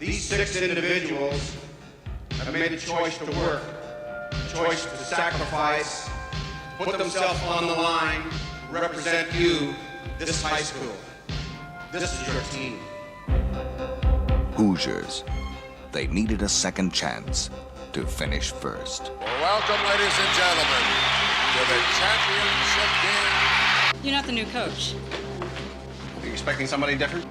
These 6 individuals have made a choice to work, a choice to sacrifice, put themselves on the line, represent you, this high school. This is your team. Hoosiers. They needed a second chance to finish first. Welcome, ladies and gentlemen, to the championship game. You're not the new coach. Are you expecting somebody different?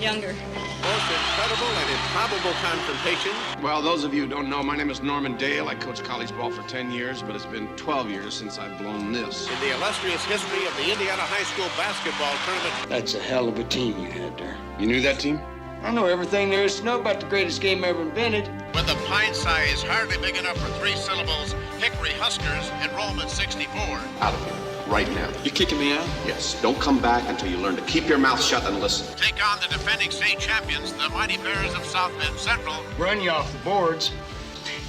Younger. Most incredible and improbable confrontation. Well, those of you who don't know, my name is Norman Dale. I coached college ball for 10 years, but it's been 12 years since I've blown this. In the illustrious history of the Indiana High School basketball tournament. That's a hell of a team you had there. You knew that team? I know everything there is to know about the greatest game ever invented. With a pint size hardly big enough for 3 syllables, Hickory Huskers, enrollment 64. Out of here, right now. You kicking me out? Yes, don't come back until you learn to keep your mouth shut and listen. Take on the defending state champions, the Mighty Bears of South Bend Central. Run you off the boards.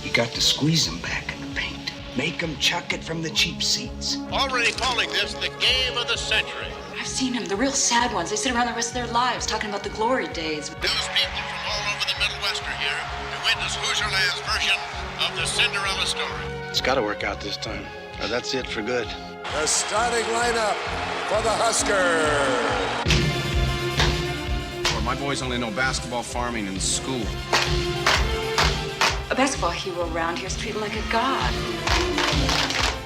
You got to squeeze them back in the paint. Make them chuck it from the cheap seats. Already calling this the game of the century. I've seen them, the real sad ones. They sit around the rest of their lives talking about the glory days. News people from all over the Midwest are here to witness Hoosierland's version of the Cinderella story. It's got to work out this time, or that's it for good. The starting lineup for the Huskers. Well, my boys only know basketball, farming, and school. A basketball hero around here is treated like a god.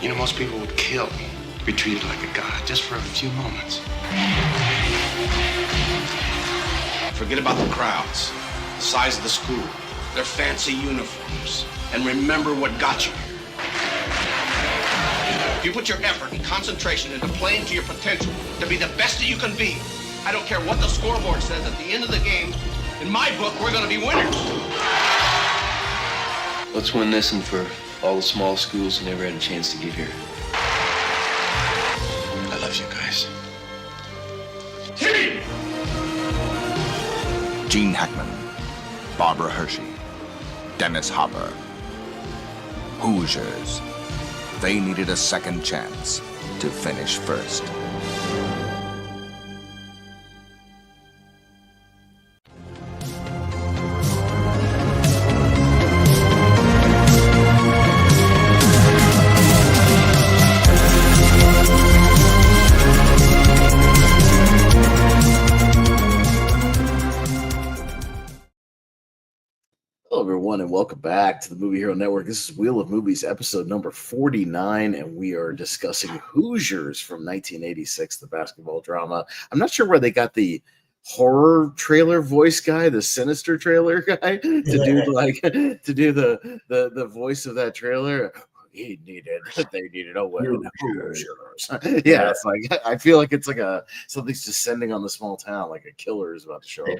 You know, most people would kill to be treated like a god just for a few moments. Forget about the crowds, the size of the school, their fancy uniforms, and remember what got you here. If you put your effort and concentration into playing to your potential, to be the best that you can be, I don't care what the scoreboard says at the end of the game, in my book, we're going to be winners. Let's win this and for all the small schools who never had a chance to get here. I love you guys. Team! Gene Hackman, Barbara Hershey, Dennis Hopper. Hoosiers. They needed a second chance to finish first. Hello, everyone, and welcome back to the Movie Hero Network. This is Wheel of Movies, episode number 49, and we are discussing Hoosiers from 1986, the basketball drama. I'm not sure where they got the horror trailer voice guy, the sinister trailer guy, to do the voice of that trailer. They needed a win. Hoosiers. Yeah, it's like I feel like it's like something's descending on the small town, like a killer is about to show up.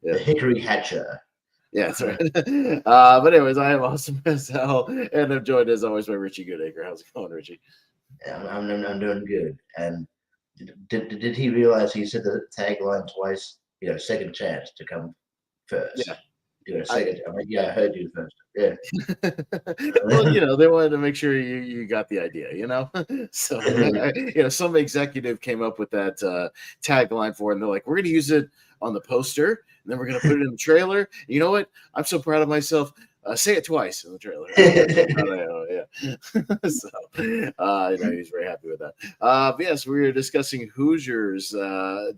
The Hickory Hatcher. Yeah, that's right. But anyways, I am awesome as hell, and I'm joined as always by Richie Goodacre. How's it going, Richie? I'm doing good. And did he realize he said the tagline twice? You know, second chance to come first. Yeah. You know, second. I heard you first. Yeah. Well, you know, they wanted to make sure you got the idea, you know? So, some executive came up with that tagline for it, and they're like, we're going to use it on the poster, and then we're going to put it in the trailer. You know what? I'm so proud of myself. Say it twice in the trailer. So, he's very happy with that. Yes, we were discussing Hoosiers,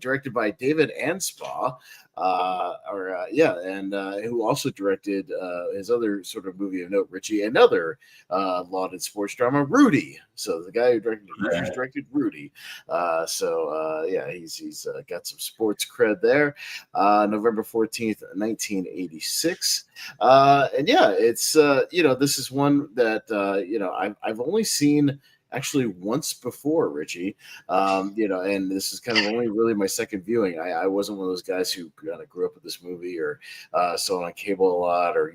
directed by David Anspaugh, and who also directed his other sort of movie of note, Richie, another lauded sports drama, Rudy. So the guy who directed Hoosiers directed Rudy. He's got some sports cred there. November 14th, 1986. It's this is one that I've only seen actually once before, Richie. And this is kind of only really my second viewing. I wasn't one of those guys who kind of grew up with this movie or saw it on cable a lot, or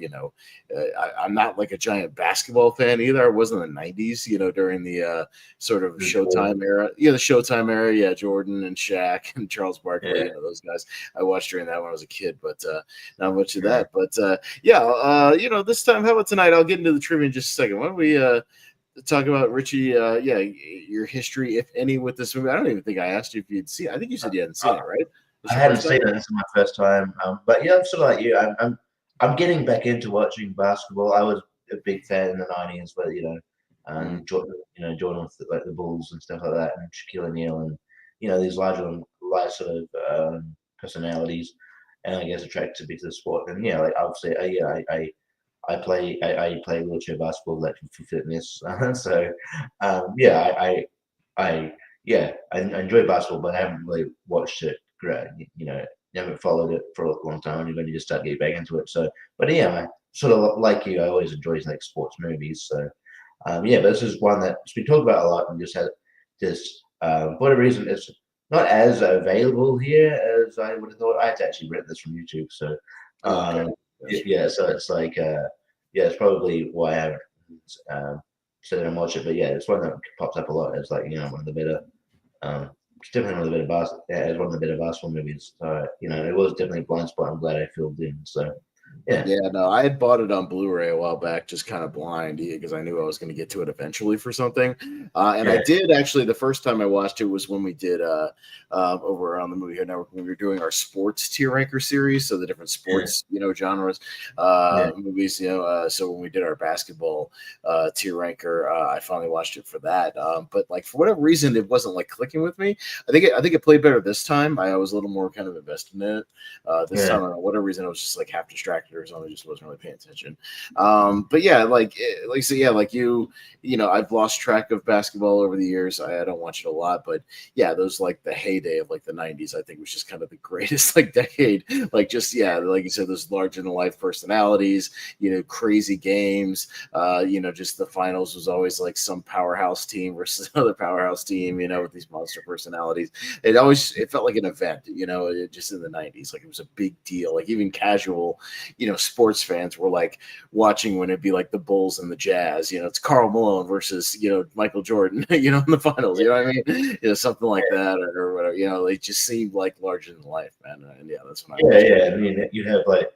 I'm not like a giant basketball fan either. I was in the 90s, during the sort of Showtime era. Yeah, the Showtime era. Yeah, Jordan and Shaq and Charles Barkley, those guys. I watched during that when I was a kid, but not much of that. But this time, how about tonight? I'll get into the trivia in just a second. Why don't we talk about, Richie, your history, if any, with this movie? I don't even think I asked you if you'd seen it. I think you said you hadn't seen it, right? I hadn't seen it. This is my first time. But yeah, I'm sort of like you. I'm getting back into watching basketball. I was a big fan in the '90s, but Jordan with like the Bulls and stuff like that, and Shaquille O'Neal, and these larger life sort of personalities, and I guess attracted me to the sport. And like obviously, I play wheelchair basketball like for fitness. So I enjoy basketball, but I haven't really watched it. Never followed it for a long time. You've only just started getting back into it. So, but I sort of like you. I always enjoy like sports movies. So, but this is one that's been talked about a lot, and just had this for whatever reason it's not as available here as I would have thought. I had to actually rent this from YouTube. So, so it's like it's probably why I haven't sit there and watch it. But it's one that pops up a lot. It's like one of the better. It's definitely one of the better it's one of the better basketball movies. So it was definitely a blind spot. I'm glad I filled in. So no, I had bought it on Blu-ray a while back, just kind of blind because I knew I was going to get to it eventually for something. And I did actually. The first time I watched it was when we did over on the Movie Here Network when we were doing our sports tier ranker series, so the different sports genres movies. So when we did our basketball tier ranker, I finally watched it for that. But like for whatever reason, it wasn't like clicking with me. I think it played better this time. I was a little more kind of invested in it. This time, for whatever reason, I was just like half distracted or something. I just wasn't really paying attention. But I've lost track of basketball over the years. I don't watch it a lot, but those like the heyday of like the 90s, I think was just kind of the greatest like decade. Like just like you said, those larger than life personalities, crazy games. Just the finals was always like some powerhouse team versus another powerhouse team, with these monster personalities. It felt like an event, just in the 90s. Like it was a big deal. Like even casual, sports fans were like watching when it'd be like the Bulls and the Jazz. It's Karl Malone versus Michael Jordan. In the finals. You know what I mean? Something like that or whatever. They just seemed like larger than life, man. And that's when I mean, you have like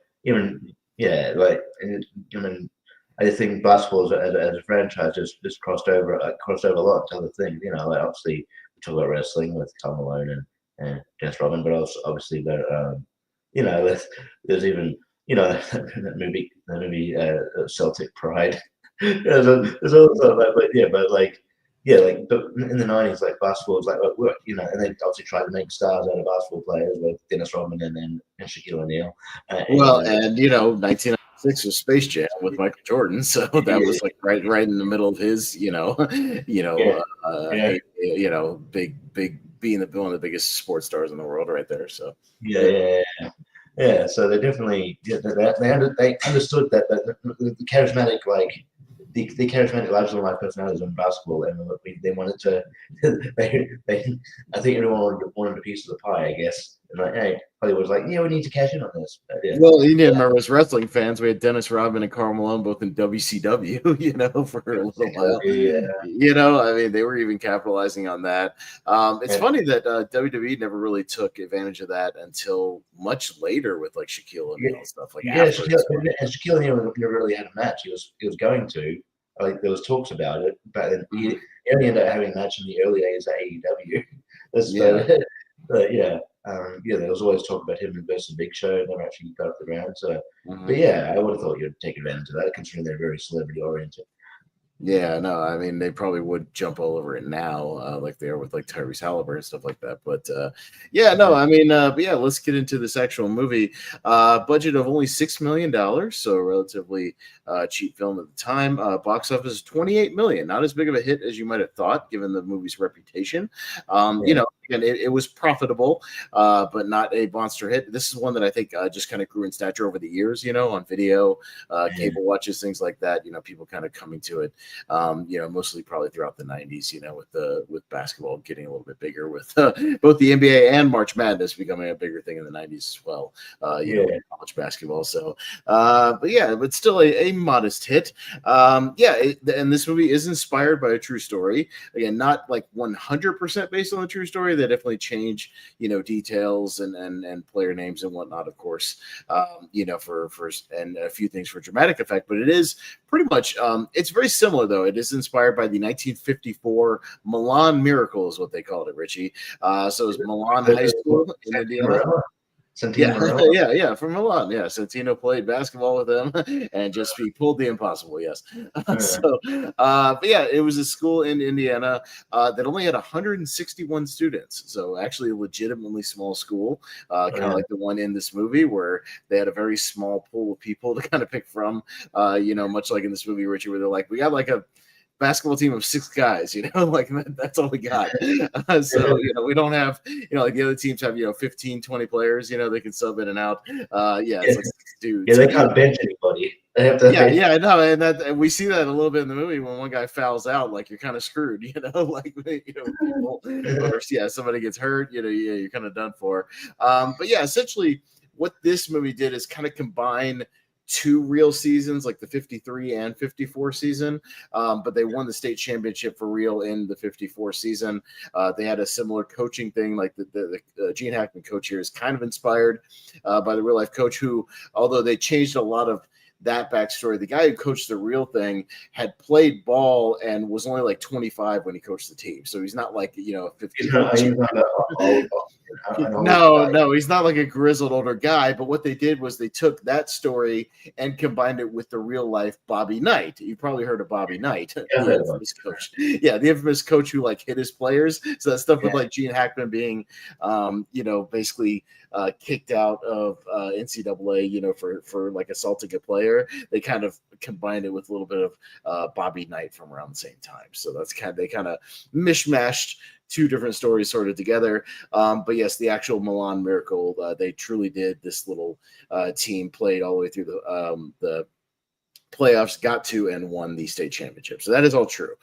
I just think basketball as a franchise just crossed over a lot to other things. Like obviously we talk about wrestling with Karl Malone and Dennis Rodman, but also obviously there's even that movie Celtic Pride. There's also but in the 90s, like basketball was like and they obviously tried to make stars out of basketball players with Dennis Rodman and Shaquille O'Neal. 1996 was Space Jam with Michael Jordan, so that was like right in the middle of his, big being one of the biggest sports stars in the world, right there. So so they definitely they understood that the charismatic the charismatic lives of life personalities in basketball, and they wanted to. I think everyone wanted a piece of the pie, I guess. And like, hey, Hollywood was like, we need to cash in on this. Well, you didn't remember as wrestling fans, we had Dennis Rodman and Karl Malone both in WCW, for a little while. I mean, they were even capitalizing on that. It's funny that WWE never really took advantage of that until much later with like Shaquille O'Neal and stuff like that. Shaquille O'Neal never really had a match. He was going to. Like there was talks about it, but he only ended up having a match in the early days of AEW. There was always talk about him versus Big Show. Never actually got off the ground. So, but I would have thought you'd take advantage of that, considering they're very celebrity oriented. Yeah, no, I mean they probably would jump all over it now, like they are with like Tyrese Halliburton and stuff like that. But let's get into this actual movie. Budget of only $6 million, so a relatively cheap film at the time. Box office $28 million, not as big of a hit as you might have thought, given the movie's reputation. And it was profitable, but not a monster hit. This is one that I think just kind of grew in stature over the years, on video, cable watches, things like that. People kind of coming to it. Mostly probably throughout the 90s, with basketball getting a little bit bigger, with both the NBA and March Madness becoming a bigger thing in the 90s as well, college basketball. So, but still a modest hit. And this movie is inspired by a true story. Again, not like 100% based on the true story. They definitely change, details and player names and whatnot, of course, for and a few things for dramatic effect. But it is pretty much, it's very similar, though. It is inspired by the 1954 Milan Miracle, is what they called it, Richie. So it was Milan High School in Indiana. Yeah, from Milan. Yeah, Santino played basketball with them, and he pulled the impossible. Yes. But yeah, it was a school in Indiana that only had 161 students. So actually, a legitimately small school, kind of like the one in this movie, where they had a very small pool of people to kind of pick from. Much like in this movie, Richie, where they're like, we got like a basketball team of 6 guys, like that's all we got. So, we don't have, like the other teams have, 15, 20 players, they can sub in and out. It's like 6 dudes. Yeah, they can't bench anybody. They have to. I know, and we see that a little bit in the movie when one guy fouls out, like you're kind of screwed, like people, or somebody gets hurt, you're kind of done for. But yeah, essentially, what this movie did is kind of combine 2 real seasons, like the 53 and 54 season, but they won the state championship for real in the 54 season. They had a similar coaching thing, like the Gene Hackman coach here is kind of inspired by the real life coach, who, although they changed a lot of that backstory, the guy who coached the real thing had played ball and was only like 25 when he coached the team. So he's not like, 50. No, he's not like a grizzled older guy. But what they did was they took that story and combined it with the real life Bobby Knight. You probably heard of Bobby Knight, the infamous coach. Yeah, the infamous coach who like hit his players. So that stuff with like Gene Hackman being, basically kicked out of NCAA, for like assaulting a player. They kind of combined it with a little bit of Bobby Knight from around the same time. So that's they kind of mishmashed 2 different stories sorted together. But yes, the actual Milan Miracle, they truly did. This little team played all the way through the playoffs, got to and won the state championship. So that is all true.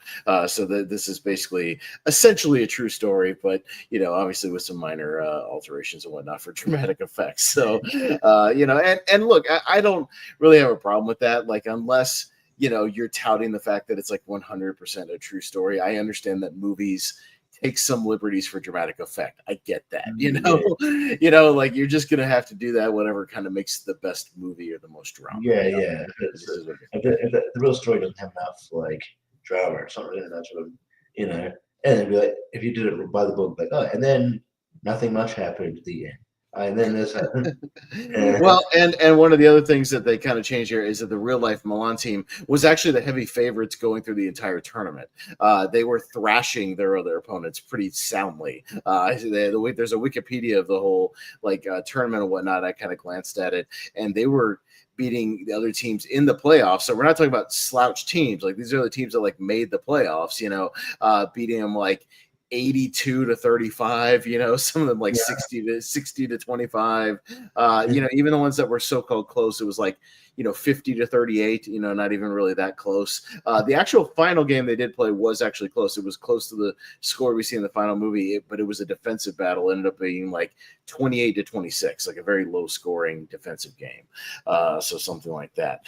So this is basically essentially a true story, but obviously with some minor alterations and whatnot for dramatic effects. So and look, I don't really have a problem with that. Like, unless you're touting the fact that it's like 100% a true story. I understand that movies take some liberties for dramatic effect. I get that, like you're just gonna have to do that, whatever kind of makes the best movie or the most drama. If the real story doesn't have enough like drama or something, that's what and it'd be like, if you did it by the book, like, and then nothing much happened at the end. And then this well, and one of the other things that they kind of changed here is that the real life Milan team was actually the heavy favorites going through the entire tournament. They were thrashing their other opponents pretty soundly. There's a Wikipedia of the whole tournament and whatnot. I kind of glanced at it, and they were beating the other teams in the playoffs. So we're not talking about slouch teams. Like, these are the teams that made the playoffs. Beating them 82 to 35, some of them 60 to 25. Even the ones that were so-called close, it was 50 to 38, not even really that close. The actual final game they did play was actually close. It was close to the score we see in the final movie, but it was a defensive battle. It ended up being 28 to 26, a very low scoring defensive game. So something like that.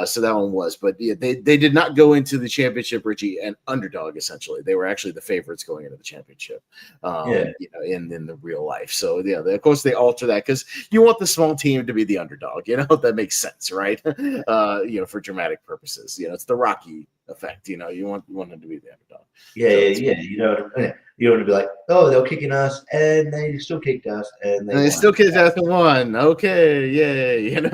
So that one was, but yeah, they did not go into the championship, Richie, an underdog. Essentially, they were actually the favorites going into the championship. In the real life. So yeah, of course they alter that because you want the small team to be the underdog. That makes sense, right? For dramatic purposes. It's the Rocky effect. You want them to be the underdog. You want to be like, oh, they're kicking us, and they still kicked us, and they still kicked us and won. Okay, yay! What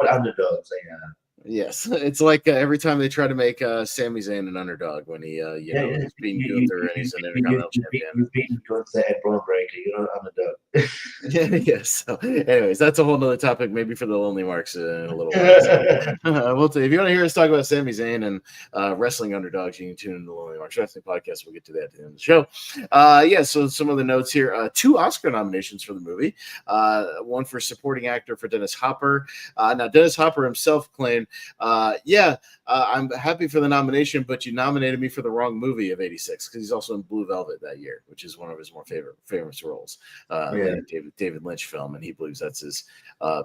underdogs they are. Yes, it's like every time they try to make Sami Zayn an underdog when he, he's beating Gunther and he's an Intercontinental Champion. You've beaten Gunther and Braun Breaker. You're not an underdog. Yes. So, anyways, that's a whole nother topic, maybe for the Lonely Marks in a little while. We'll tell you, if you want to hear us talk about Sami Zayn and wrestling underdogs, you can tune in to the Lonely Marks Wrestling Podcast. We'll get to that at the end of the show. So some of the notes here: 2 Oscar nominations for the movie. One for supporting actor for Dennis Hopper. Now, Dennis Hopper himself claimed I'm happy for the nomination, but you nominated me for the wrong movie of '86 because he's also in Blue Velvet that year, which is one of his more famous roles. David Lynch film, and he believes that's his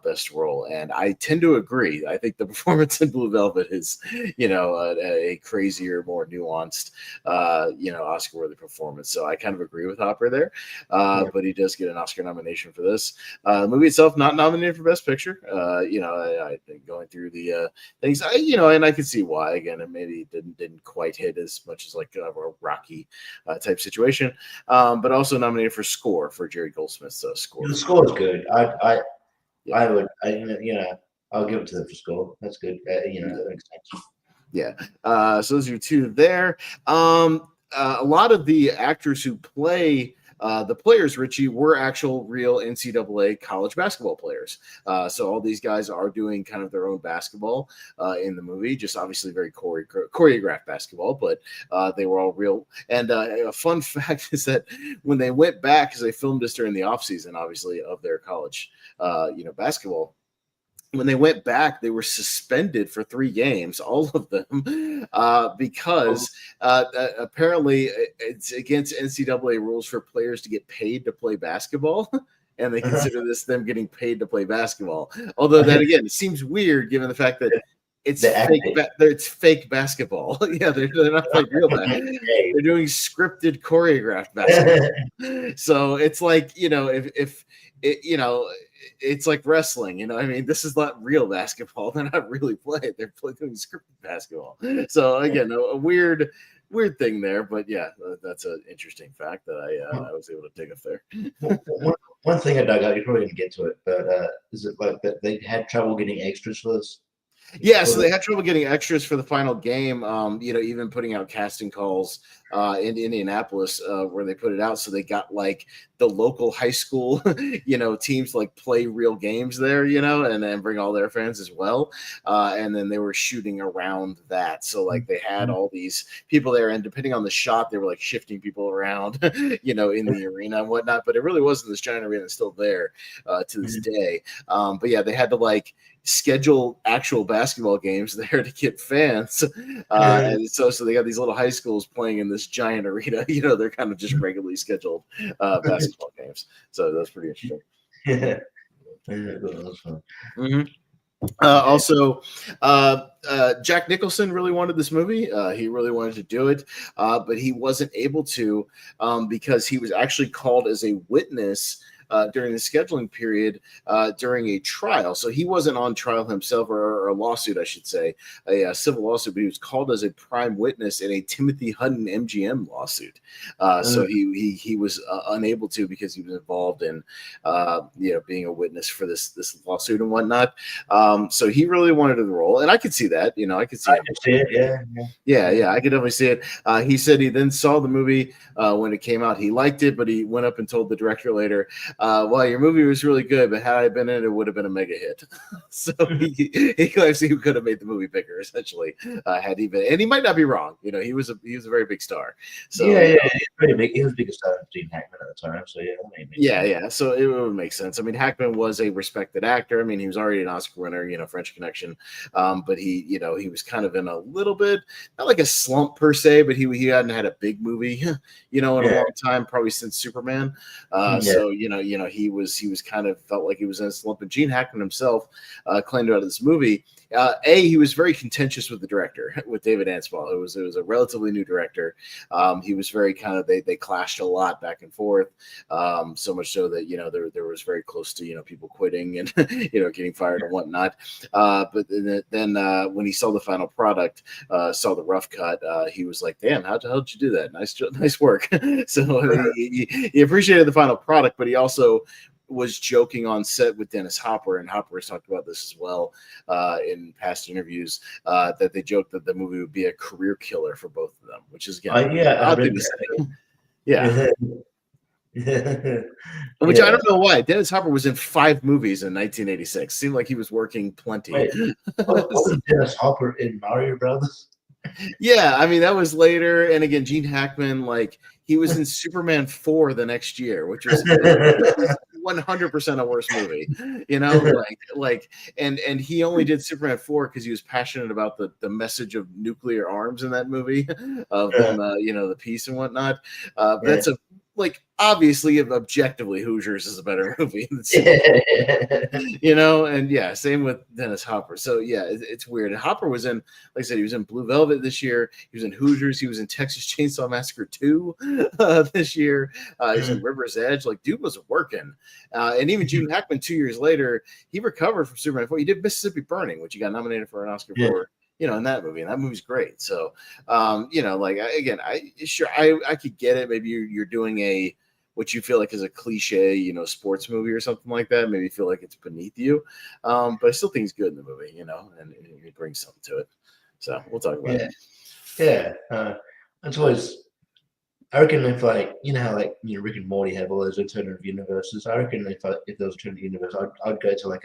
best role. And I tend to agree. I think the performance in Blue Velvet is, a crazier, more nuanced, Oscar-worthy performance. So I kind of agree with Hopper there. But he does get an Oscar nomination for this. The movie itself not nominated for Best Picture. I think going through the things, and I can see why. Again, it maybe didn't quite hit as much as like a Rocky type situation. But also nominated for score for Jerry Goldsmith's score. The score is good. I'll give it to them for score. That's good. That makes sense. Yeah. So those are your two there. A lot of the actors who play the players, Richie, were actual real NCAA college basketball players. So all these guys are doing kind of their own basketball in the movie, just obviously very choreographed basketball, but they were all real. And a fun fact is that when they went back, because they filmed this during the off season, obviously, of their college, basketball, when they went back, they were suspended for 3 games, all of them, because apparently it's against NCAA rules for players to get paid to play basketball. And they consider this them getting paid to play basketball. Although that, again, it seems weird given the fact that it's fake basketball. Yeah, they're not playing real basketball. They're doing scripted, choreographed basketball. So it's like, if it's like wrestling, this is not real basketball. They're not really playing. They're doing scripted basketball. So again, a weird thing there, but yeah, that's an interesting fact that I was able to dig up there. One thing I dug out, you're probably going to get to it, but is it like that they had trouble getting extras for this? Yeah, so they had trouble getting extras for the final game, even putting out casting calls in Indianapolis where they put it out. So they got like the local high school, teams like play real games there, and then bring all their fans as well. And then they were shooting around that. So like they had all these people there, and depending on the shot, they were like shifting people around, in the arena and whatnot. But it really wasn't this giant arena that's still there to this day. But yeah, they had to like schedule actual basketball games there to get fans. And so they got these little high schools playing in this giant arena. They're kind of just regularly scheduled basketball games. So that's pretty interesting. Yeah. That's fun. Mm-hmm. Also, Jack Nicholson really wanted this movie. He really wanted to do it, but he wasn't able to because he was actually called as a witness during the scheduling period during a trial. So he wasn't on trial himself, or a lawsuit, I should say, a civil lawsuit, but he was called as a prime witness in a Timothy Hutton MGM lawsuit. So he was unable to because he was involved in being a witness for this lawsuit and whatnot. So he really wanted the role, and I could see that. I could see it. Yeah, I could definitely see it. He said he then saw the movie when it came out. He liked it, but he went up and told the director later, well, your movie was really good, but had I been in it, it would have been a mega hit. So he claims he could have made the movie bigger, essentially, had he been. And he might not be wrong. He was a very big star. So he's pretty big. He was bigger star than Gene Hackman at the time. So yeah. So it would make sense. I mean, Hackman was a respected actor. I mean, he was already an Oscar winner, French Connection. But he was kind of in a little bit, not like a slump per se, but he hadn't had a big movie, in a long time, probably since Superman. So he was kind of felt like he was in a slump. And Gene Hackman himself claimed out of this movie. He was very contentious with the director, with David Anspaugh. It was a relatively new director. He was very kind of they clashed a lot back and forth. So much so that there was very close to people quitting and getting fired and whatnot. But then when he saw the final product, saw the rough cut, he was like, "Damn, how'd you do that? Nice work." So he appreciated the final product, but he also was joking on set with Dennis Hopper, and Hopper has talked about this as well in past interviews, that they joked that the movie would be a career killer for both of them, which is again odd thing to say. Yeah. Which I don't know why. Dennis Hopper was in 5 movies in 1986. Seemed like he was working plenty. Wasn't Dennis Hopper in Mario Brothers? Yeah, I mean that was later, and again, Gene Hackman, like he was in Superman 4 the next year, which was 100% a worse movie, you know, and he only did Superman 4 because he was passionate about the message of nuclear arms in that movie, of them, you know, the peace and whatnot. But that's a like obviously objectively Hoosiers is a better movie than Superman, you know, and yeah, same with Dennis Hopper. So yeah, it's weird. And Hopper was in, like I said, he was in Blue Velvet this year. He was in Hoosiers. He was in Texas Chainsaw Massacre 2 this year. He was in River's Edge. Like, dude was working. And even Gene Hackman 2 years later, he recovered from Superman 4. He did Mississippi Burning, which he got nominated for an Oscar for. You know, in that movie, and that movie's great. So, you know, like I could get it. Maybe you're doing a what you feel like is a cliche, you know, sports movie or something like that. Maybe you feel like it's beneath you, but I still think he's good in the movie, you know, and he brings something to it. So we'll talk about it. Yeah, it's always. I reckon if like you know how like you know Rick and Morty have all those alternative universes. I reckon if there was an alternative universe, I'd go to like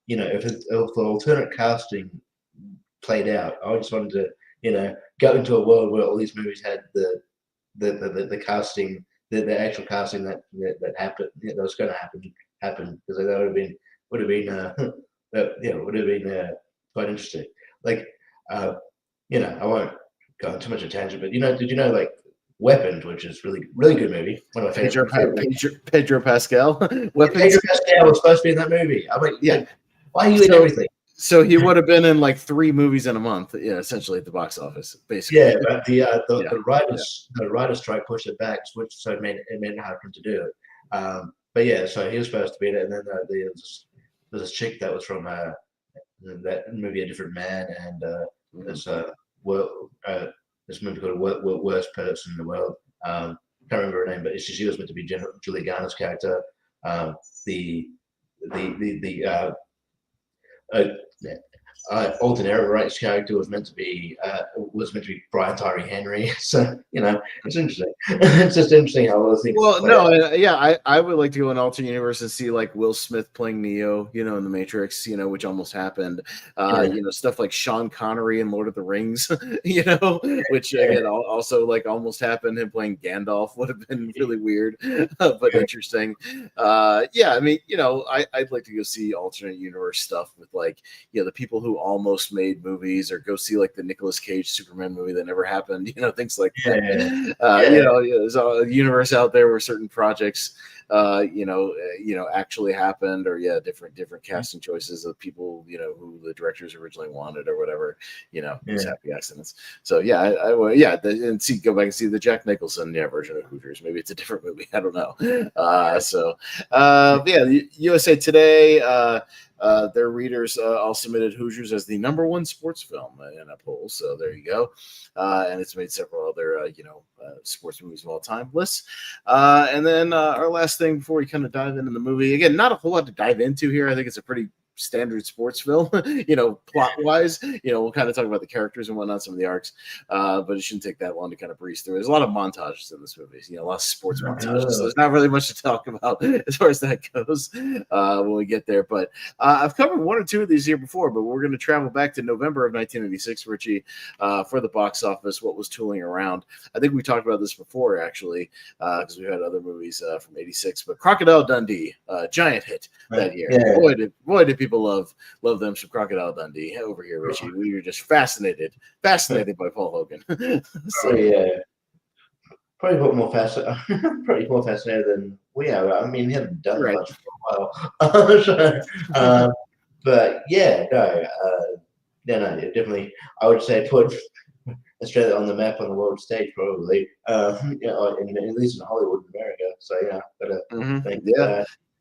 you know if the alternate casting played out. I just wanted to, you know, go into a world where all these movies had the casting, the actual casting that happened, that was going to happen because that would have been quite interesting. Like, you know, I won't go on too much of a tangent, but you know, did you know like Weapons, which is really good movie, one of my favorite. Pedro Pascal. Weapons. Pedro Pascal was supposed to be in that movie. I'm like, yeah, why are you in everything? So he would have been in like 3 movies in a month, yeah, essentially at the box office, basically. Yeah, but the writers strike pushed it back, so it made it hard for him to do it. But yeah, so he was supposed to be in it, and then there's this chick that was from that movie A Different Man, and this movie called Worst Person in the World. Can't remember her name, but she was meant to be Julie Garner's character. Alden Ehrenreich's character was meant to be Brian Tyree Henry. So you know, it's interesting. It's just interesting how all those things. Well, no, yeah, I would like to go in alternate universe and see like Will Smith playing Neo, you know, in the Matrix, you know, which almost happened. You know, stuff like Sean Connery in Lord of the Rings, you know, which again also like almost happened. Him playing Gandalf would have been really weird, but interesting. Yeah, I mean, you know, I'd like to go see alternate universe stuff with like, you know, the people who almost made movies, or go see like the Nicolas Cage Superman movie that never happened, you know, things like that. You know, there's a universe out there where certain projects you know, actually happened, or different casting choices of people, you know, who the directors originally wanted or whatever, you know, these happy accidents. So yeah, I and go back and see the Jack Nicholson version of Hoosiers. Maybe it's a different movie. I don't know. The USA Today, their readers all submitted Hoosiers as the #1 sports film in a poll. So there you go. And it's made several other, sports movies of all time lists. And then our last thing before we kind of dive into the movie, again, not a whole lot to dive into here. I think it's a pretty standard sports film, you know, plot wise. You know, we'll kind of talk about the characters and whatnot, some of the arcs, but it shouldn't take that long to kind of breeze through. There's a lot of montages in this movie, you know, a lot of sports montages. So there's not really much to talk about as far as that goes when we get there. But I've covered 1 or 2 of these here before, but we're going to travel back to November of 1986, Richie, for the box office. What was tooling around? I think we talked about this before, actually, because we had other movies from 86. But Crocodile Dundee, giant hit that year. Boy, did people love them some Crocodile Dundee over here, Richie. We were just fascinated by Paul Hogan. Probably more fascinated than we are. I mean, he hadn't done much for a while. But definitely. I would say put Australia on the map on the world stage, probably. You know, at least in Hollywood, America. So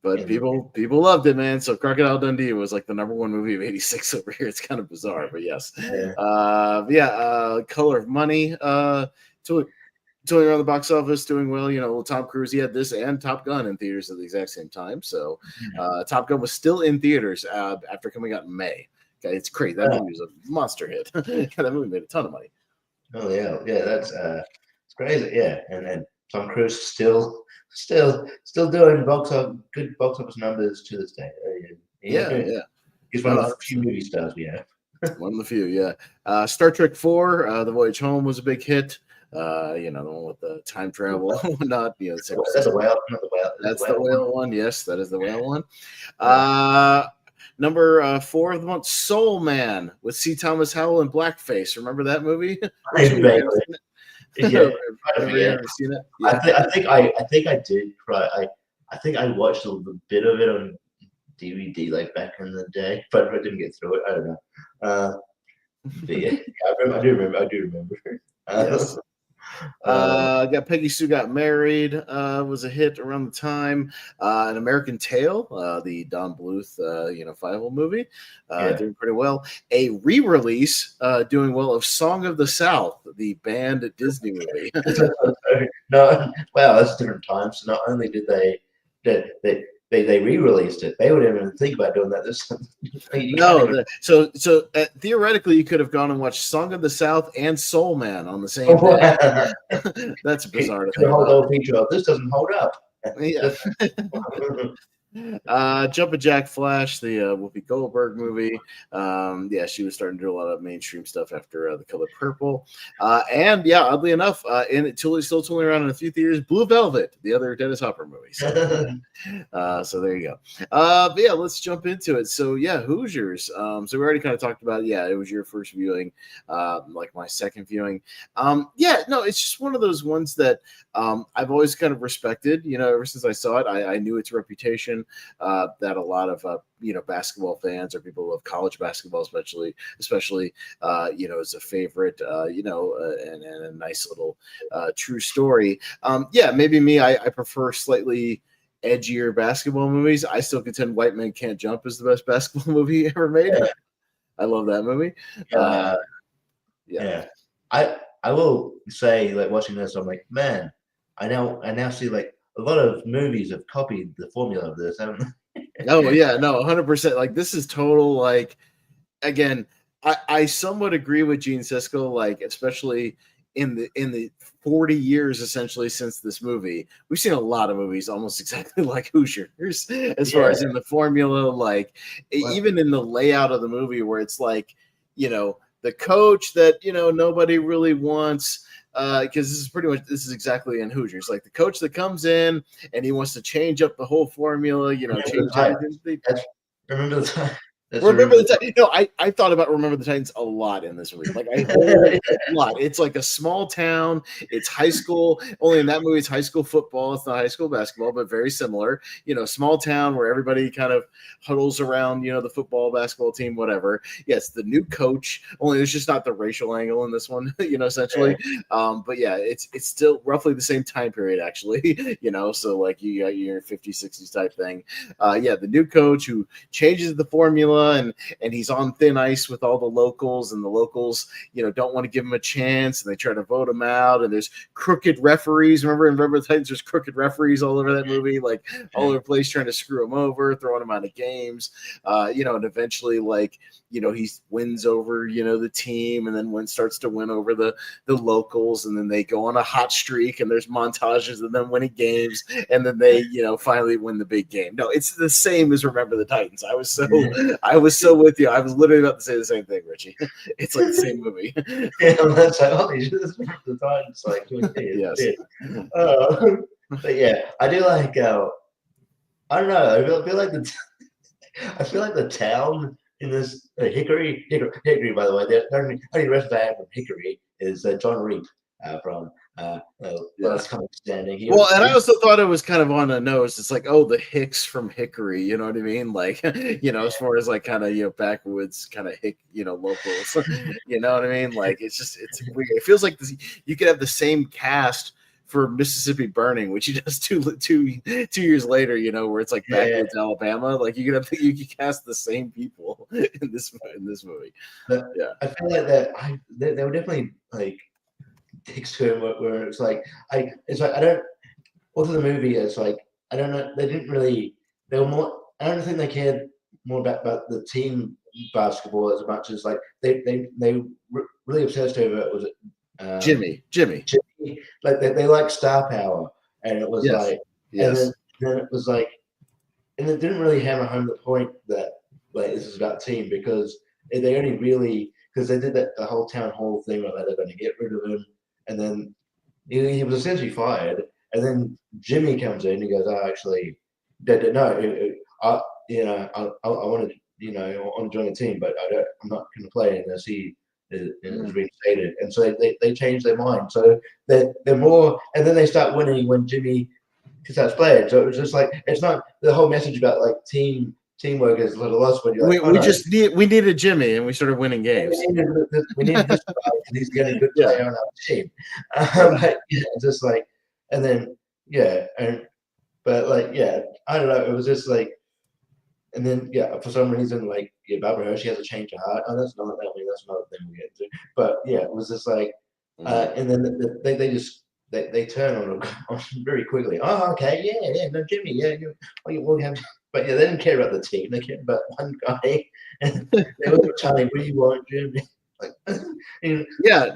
but people loved it, man. So Crocodile Dundee was like the #1 movie of '86 over here. It's kind of bizarre, but yes. Color of Money, totally around the box office, doing well. You know, Tom Cruise, he had this and Top Gun in theaters at the exact same time. So Top Gun was still in theaters after coming out in May. Okay, it's crazy. That movie was a monster hit. That movie made a ton of money. Oh yeah, that's it's crazy. Yeah, and then Tom Cruise still doing good box office numbers to this day. He's one of the few movie stars we have. One of the few, yeah. Star Trek 4, The Voyage Home was a big hit. You know, the one with the time travel and whatnot. You know, That's a whale, not the whale. that's the whale one. Yes, that is the whale one. Number 4 of the month, Soul Man with C. Thomas Howell and blackface. Remember that movie? Yeah, Have you ever seen it? Yeah. I think I did. Right, I think I watched a little bit of it on DVD like back in the day, but I didn't get through it. I don't know. But yeah, I do remember. Yes. Got Peggy Sue Got Married was a hit around the time. An American Tail, the Don Bluth, 5 movie, doing pretty well. A re-release doing well of Song of the South, the banned Disney movie. No, wow, that's different times. So not only did they re-released it, they wouldn't even think about doing that this time. So theoretically, you could have gone and watched Song of the South and Soul Man on the same day. That's bizarre to think about. This doesn't hold up. Yeah. Jumpin' Jack Flash, the Whoopi Goldberg movie. She was starting to do a lot of mainstream stuff after The Color Purple. And oddly enough, still tooling around in a few theaters, Blue Velvet, the other Dennis Hopper movie. So there you go. Let's jump into it. So Hoosiers. So we already kind of talked about it was your first viewing, like my second viewing. It's just one of those ones that I've always kind of respected, ever since I saw it. I knew its reputation. That a lot of basketball fans or people who love college basketball, especially is a favorite. And a nice little true story. Maybe me. I prefer slightly edgier basketball movies. I still contend White Men Can't Jump is the best basketball movie ever made. I love that movie. I will say, like, watching this, I'm like, man, I now see like a lot of movies have copied the formula of this, haven't they? 100%. Like, this is total, like, again, I somewhat agree with Gene Siskel, like, especially in the 40 years essentially since this movie, we've seen a lot of movies almost exactly like Hoosiers as far as in the formula, like even in the layout of the movie, where it's like, the coach that nobody really wants, because this is exactly in Hoosiers, like the coach that comes in and he wants to change up the whole formula, change everything. Remember the time. Remember the Titans. No, I thought about Remember the Titans a lot in this movie. Like, a lot. It's like a small town. It's high school. Only in that movie, it's high school football. It's not high school basketball, but very similar. Small town where everybody kind of huddles around, the football, basketball team, whatever. Yes, the new coach. Only there's just not the racial angle in this one, essentially. It's still roughly the same time period, actually. So like you got your 50s, 60s type thing. The new coach who changes the formula. And he's on thin ice with all the locals, and the locals, don't want to give him a chance, and they try to vote him out. And there's crooked referees. Remember the Titans? There's crooked referees all over that movie, like all over the place, trying to screw him over, throwing him out of games. And eventually, like, he wins over, the team, and then starts to win over the locals, and then they go on a hot streak, and there's montages of them winning games, and then they, finally win the big game. No, it's the same as Remember the Titans. I was so with you. I was literally about to say the same thing, Richie. It's like the same movie. That's like, oh, this is the Titans. Like, yes. But I do like. I don't know. I feel like the town in this Hickory. By the way, the only resident I have from Hickory is John Reap from. That's kind of standing. Well, and I also thought it was kind of on the nose. It's like, oh, the Hicks from Hickory, you know what I mean? Like, as far as like kind of backwoods kind of hick, locals, you know what I mean? Like, it's weird. It feels like you could have the same cast for Mississippi Burning, which he does two years later, where it's like backwoods Alabama. Like, you could cast the same people in this movie. But I feel like that they were definitely like dicks to him, where it's like I don't. Also, the movie is like, I don't know. They didn't really. They were more. I don't think they cared more about the team basketball as much as like they really obsessed over it. Was it Jimmy? Like they like star power, and it was like, yes. And then it was like, and it didn't really hammer home the point that like this is about team, because they only really, because they did the whole town hall thing where they're going to get rid of him, and then he was essentially fired, and then Jimmy comes in. He goes, "Oh, actually, no, I want to, I want to join the team, but I'm not going to play unless he is reinstated." And so they change their mind. So they're more, and then they start winning when Jimmy starts playing. So it was just like it's not the whole message about like teamwork is a little lost when you're like, we needed Jimmy and we started winning games. We needed this guy because he's the only good player on our team. But, just like, and then but like I don't know. It was just like, and then for some reason like Barber Hershey has a change of heart. Oh, that's another thing we get into. But it was just like, and then they turn on very quickly. Oh, okay, no, Jimmy, we'll have. But they didn't care about the team. They cared about one guy. And they were telling, "What do you want, Jimmy?"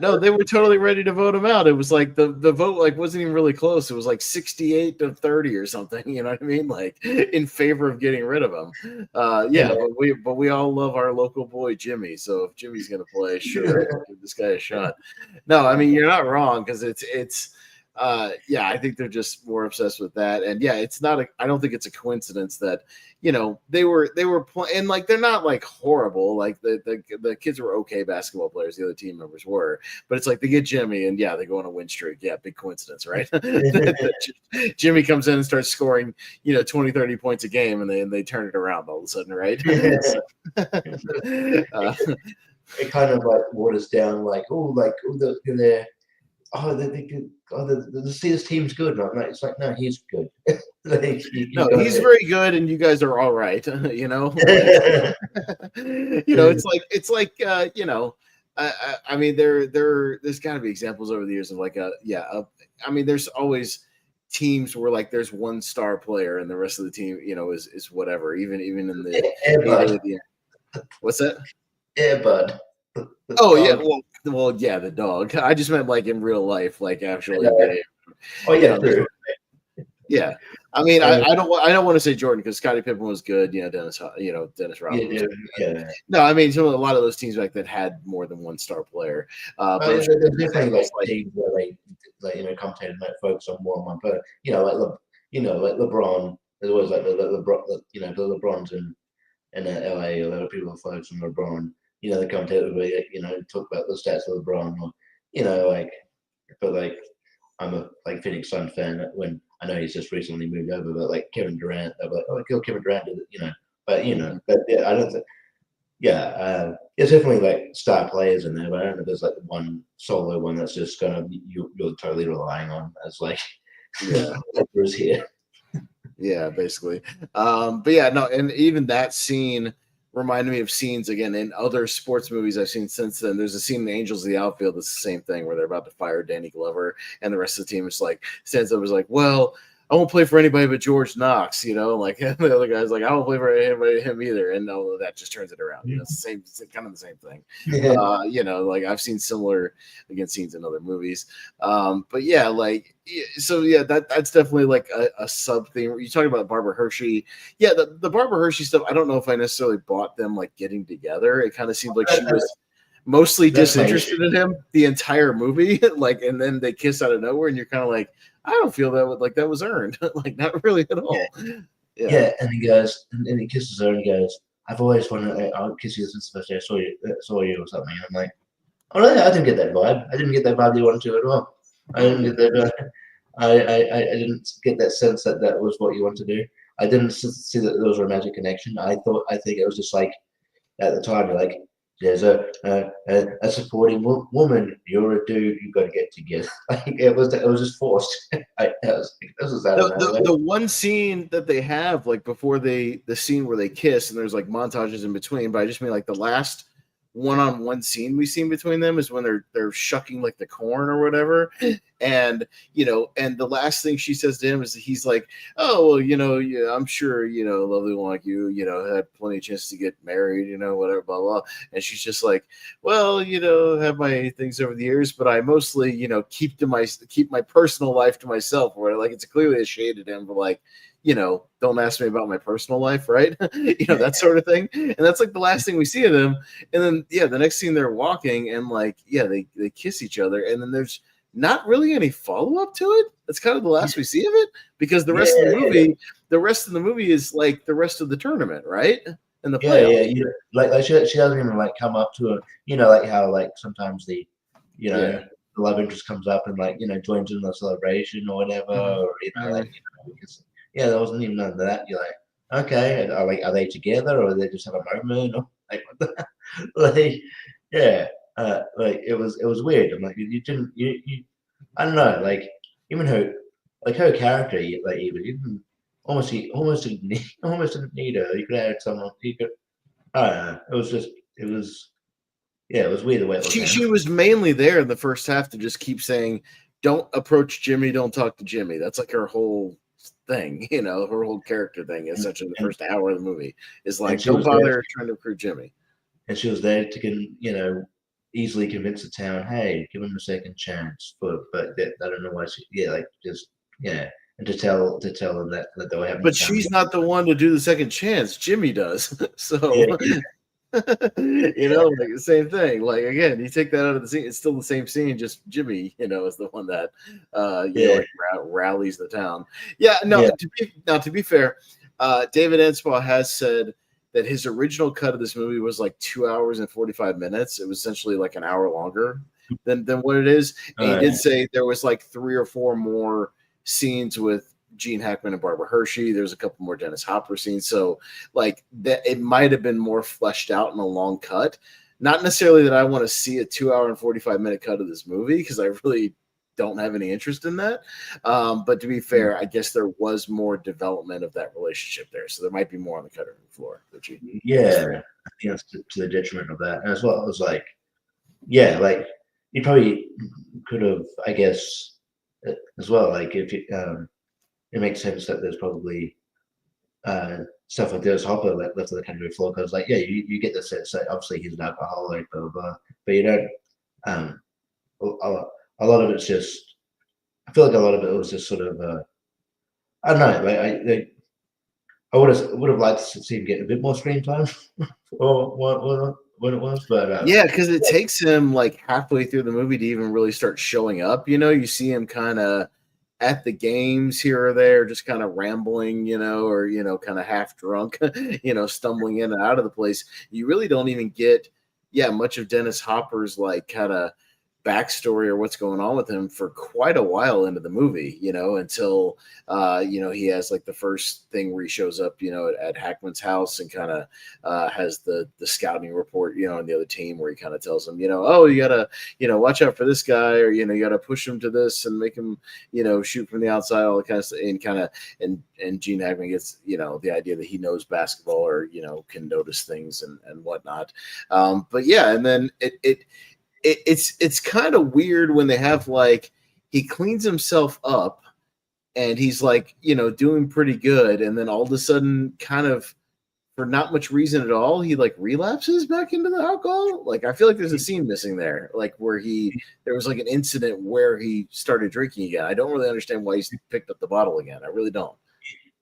No, they were totally ready to vote him out. It was like the vote like wasn't even really close. It was like 68-30 or something. You know what I mean? Like in favor of getting rid of him. But we all love our local boy Jimmy. So if Jimmy's gonna play, sure, give this guy a shot. No, I mean you're not wrong because it's. I think they're just more obsessed with that, and it's not. I don't think it's a coincidence that they were playing like they're not like horrible. Like the kids were okay basketball players. The other team members were, but it's like they get Jimmy, and they go on a win streak. Yeah, big coincidence, right? Jimmy comes in and starts scoring 20, 30 points a game, and they turn it around all of a sudden, right? It kind of like waters down like they're. See this team's good. No, it's like, no, he's good. He's very good, and you guys are all right. It's like I mean, there's got to be examples over the years of like I mean, there's always teams where like there's one star player and the rest of the team, is whatever. Even in the what's that? Yeah, bud. Oh yeah, well, the dog. I just meant like in real life, like actually. True. Yeah, I mean, I don't want to say Jordan because Scottie Pippen was good. Dennis Rodman. No, I mean, a lot of those teams back then had more than one star player. But there's definitely like teams where they commentated might focus on more on one player. Like LeBron. There's always like the LeBrons in LA. A lot of people focus on LeBron. The commentator will talk about the stats of LeBron, or but like I'm a Phoenix Sun fan. When I know he's just recently moved over, but like Kevin Durant, they're like, "Oh, kill Kevin Durant," but I don't think. There's definitely like star players in there, but I don't know if there's like one solo one that's just you're totally relying on as like Clippers here. Yeah, basically. And even that scene reminded me of scenes again in other sports movies I've seen since then. There's a scene in Angels of the Outfield that's the same thing where they're about to fire Danny Glover and the rest of the team is like stands up is like, well, I won't play for anybody but George Knox, like and the other guy's like, I won't play for anybody him either, and all of that just turns it around. It's kind of the same thing. Like I've seen similar scenes in other movies. That's definitely like a sub theme. You talking about Barber Hershey? Yeah, the Barber Hershey stuff. I don't know if I necessarily bought them like getting together. It kind of seemed like she was mostly disinterested in him the entire movie, and then they kiss out of nowhere, and you're kind of like, I don't feel that was earned, like not really at all. And he goes, and he kisses her, and he goes, "I've always wanted, I'll kiss you since the first day I saw you, or something." And I'm like, "Oh, no, I didn't get that vibe. I didn't get that vibe you wanted to at all. I didn't get that. I didn't get that sense that was what you wanted to do. I didn't see that there was a romantic connection. I think it was just like at the time, you're like, there's a supporting woman. You're a dude. You got to get together. Like it was just forced. The one scene that they have like before the scene where they kiss, and there's like montages in between. But I just mean like the last one-on-one scene we've seen between them is when they're shucking like the corn or whatever, and and the last thing she says to him is he's like, oh well, I'm sure lovely one like you had plenty of chances to get married, whatever, blah blah, and she's just like, well, have my things over the years, but I mostly keep my personal life to myself, or like it's clearly a shade at him for like, don't ask me about my personal life, right? That sort of thing. And that's like the last thing we see of them. And then, the next scene they're walking and like, they kiss each other. And then there's not really any follow-up to it. That's kind of the last we see of it, because the rest of the movie is like the rest of the tournament, right? And the playoffs. Yeah. Like she doesn't even like come up to it. Like how like sometimes the the love interest comes up and like joins in the celebration or whatever, or because there wasn't even none of that. You're like, okay, are they together, or they just have a moment, or like what the like like it was weird. I'm like, you didn't I don't know, like even her character, like even you didn't almost didn't need her. You could have had someone. You could. I don't know. It was weird the way it was. She was mainly there in the first half to just keep saying, "Don't approach Jimmy. Don't talk to Jimmy." That's like her whole thing, her whole character thing. Essentially, the first hour of the movie is like, "Don't bother trying to recruit Jimmy." And she was there to easily convince the town, hey, give him a second chance. But I don't know why and to tell them that they were having. But she's not the one to do the second chance. Jimmy does. So like the same thing. Like again, you take that out of the scene, it's still the same scene. Just Jimmy, is the one that rallies the town. To be fair, David Enspaw has said that his original cut of this movie was like 2 hours and 45 minutes. It was essentially like an hour longer than what it is. And he did say there was like 3 or 4 more scenes with Gene Hackman and Barbara Hershey. There's a couple more Dennis Hopper scenes. So like that, it might have been more fleshed out in a long cut. Not necessarily that I want to see a 2 hour and 45 minute cut of this movie, because I really don't have any interest in that. But to be fair, I guess there was more development of that relationship there. So there might be more on the cutting room floor. Richie. Yeah, I think that's to the detriment of that. And as well, it was like, like you probably could have, I guess, as well, like if you, it makes sense that there's probably stuff like Dennis Hopper left on the cutting room floor, because like you get the sense that obviously he's an alcoholic, blah blah blah, but you don't. A lot of it's just, I feel like a lot of it was just sort of I don't know, like I would have liked to see him get a bit more screen time or what it was, but because it takes him like halfway through the movie to even really start showing up. You see him kind of at the games here or there, just kind of rambling, or kind of half drunk, stumbling in and out of the place. You really don't even get much of Dennis Hopper's like kind of backstory or what's going on with him for quite a while into the movie, until he has like the first thing where he shows up, at Hackman's house and kind of has the scouting report, on the other team, where he kind of tells him, oh, you gotta, watch out for this guy, or you gotta push him to this and make him, shoot from the outside, all the kind of stuff, and Gene Hackman gets, the idea that he knows basketball, or can notice things and whatnot. And then it's kind of weird when they have like, he cleans himself up and he's like, doing pretty good. And then all of a sudden, kind of for not much reason at all, he like relapses back into the alcohol. Like, I feel like there's a scene missing there, like where there was like an incident where he started drinking again. I don't really understand why he's picked up the bottle again. I really don't.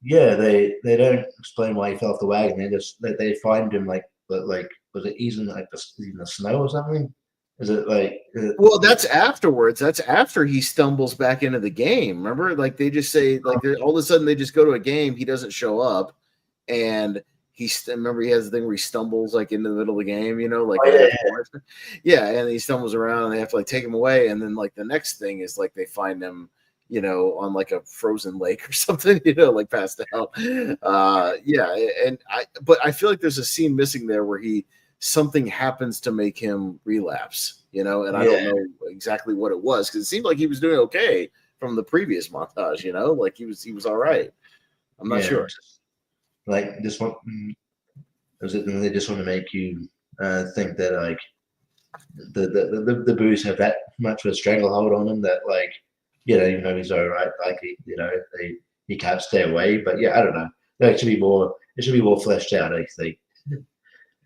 Yeah, they don't explain why he fell off the wagon. They find him like was it he's in like in the snow or something? Is it like? Well, that's afterwards. That's after he stumbles back into the game. Remember, like they just say, like all of a sudden they just go to a game. He doesn't show up, and remember he has the thing where he stumbles like into the middle of the game. And he stumbles around, and they have to like take him away. And then like the next thing is like they find him, on like a frozen lake or something, like passed out. But I feel like there's a scene missing there where something happens to make him relapse, and I don't know exactly what it was, because it seemed like he was doing okay from the previous montage, like he was all right. I'm not sure. Like this one, they just want to make you think that like the booze have that much of a stranglehold on him that like even though he's all right, like he can't stay away. But I don't know. It should be more fleshed out, I think.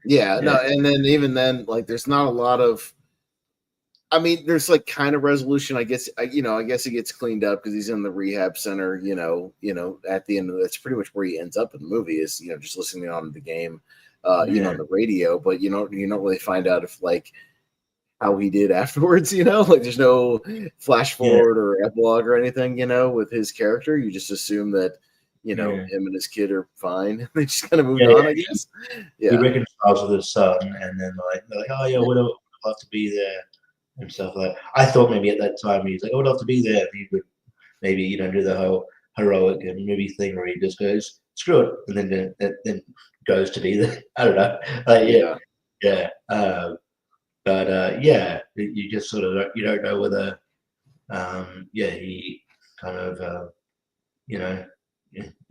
No, and then even then, like, there's not a lot of. I mean, there's like kind of resolution. I guess I guess he gets cleaned up because he's in the rehab center. At the end of that's pretty much where he ends up in the movie is just listening on the game, on the radio. But you don't really find out if like how he did afterwards. Like there's no flash forward or epilogue or anything. With his character, you just assume that him and his kid are fine. They just kind of moved on, I guess. He reconciles with his son, and then they're like, oh yeah, would love to be there and stuff like that. I thought maybe at that time he's like, I would love to be there. And he would maybe do the whole heroic movie thing where he just goes screw it, and then goes to be there. I don't know. But you just sort of you don't know whether he kind of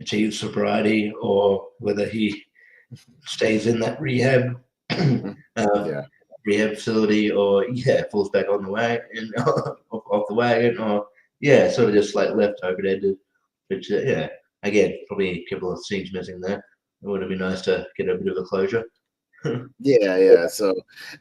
achieves sobriety or whether he stays in that rehab facility or falls back on the wagon off the wagon or sort of just like left open-ended, which again probably a couple of scenes missing there. It would have been nice to get a bit of a closure. So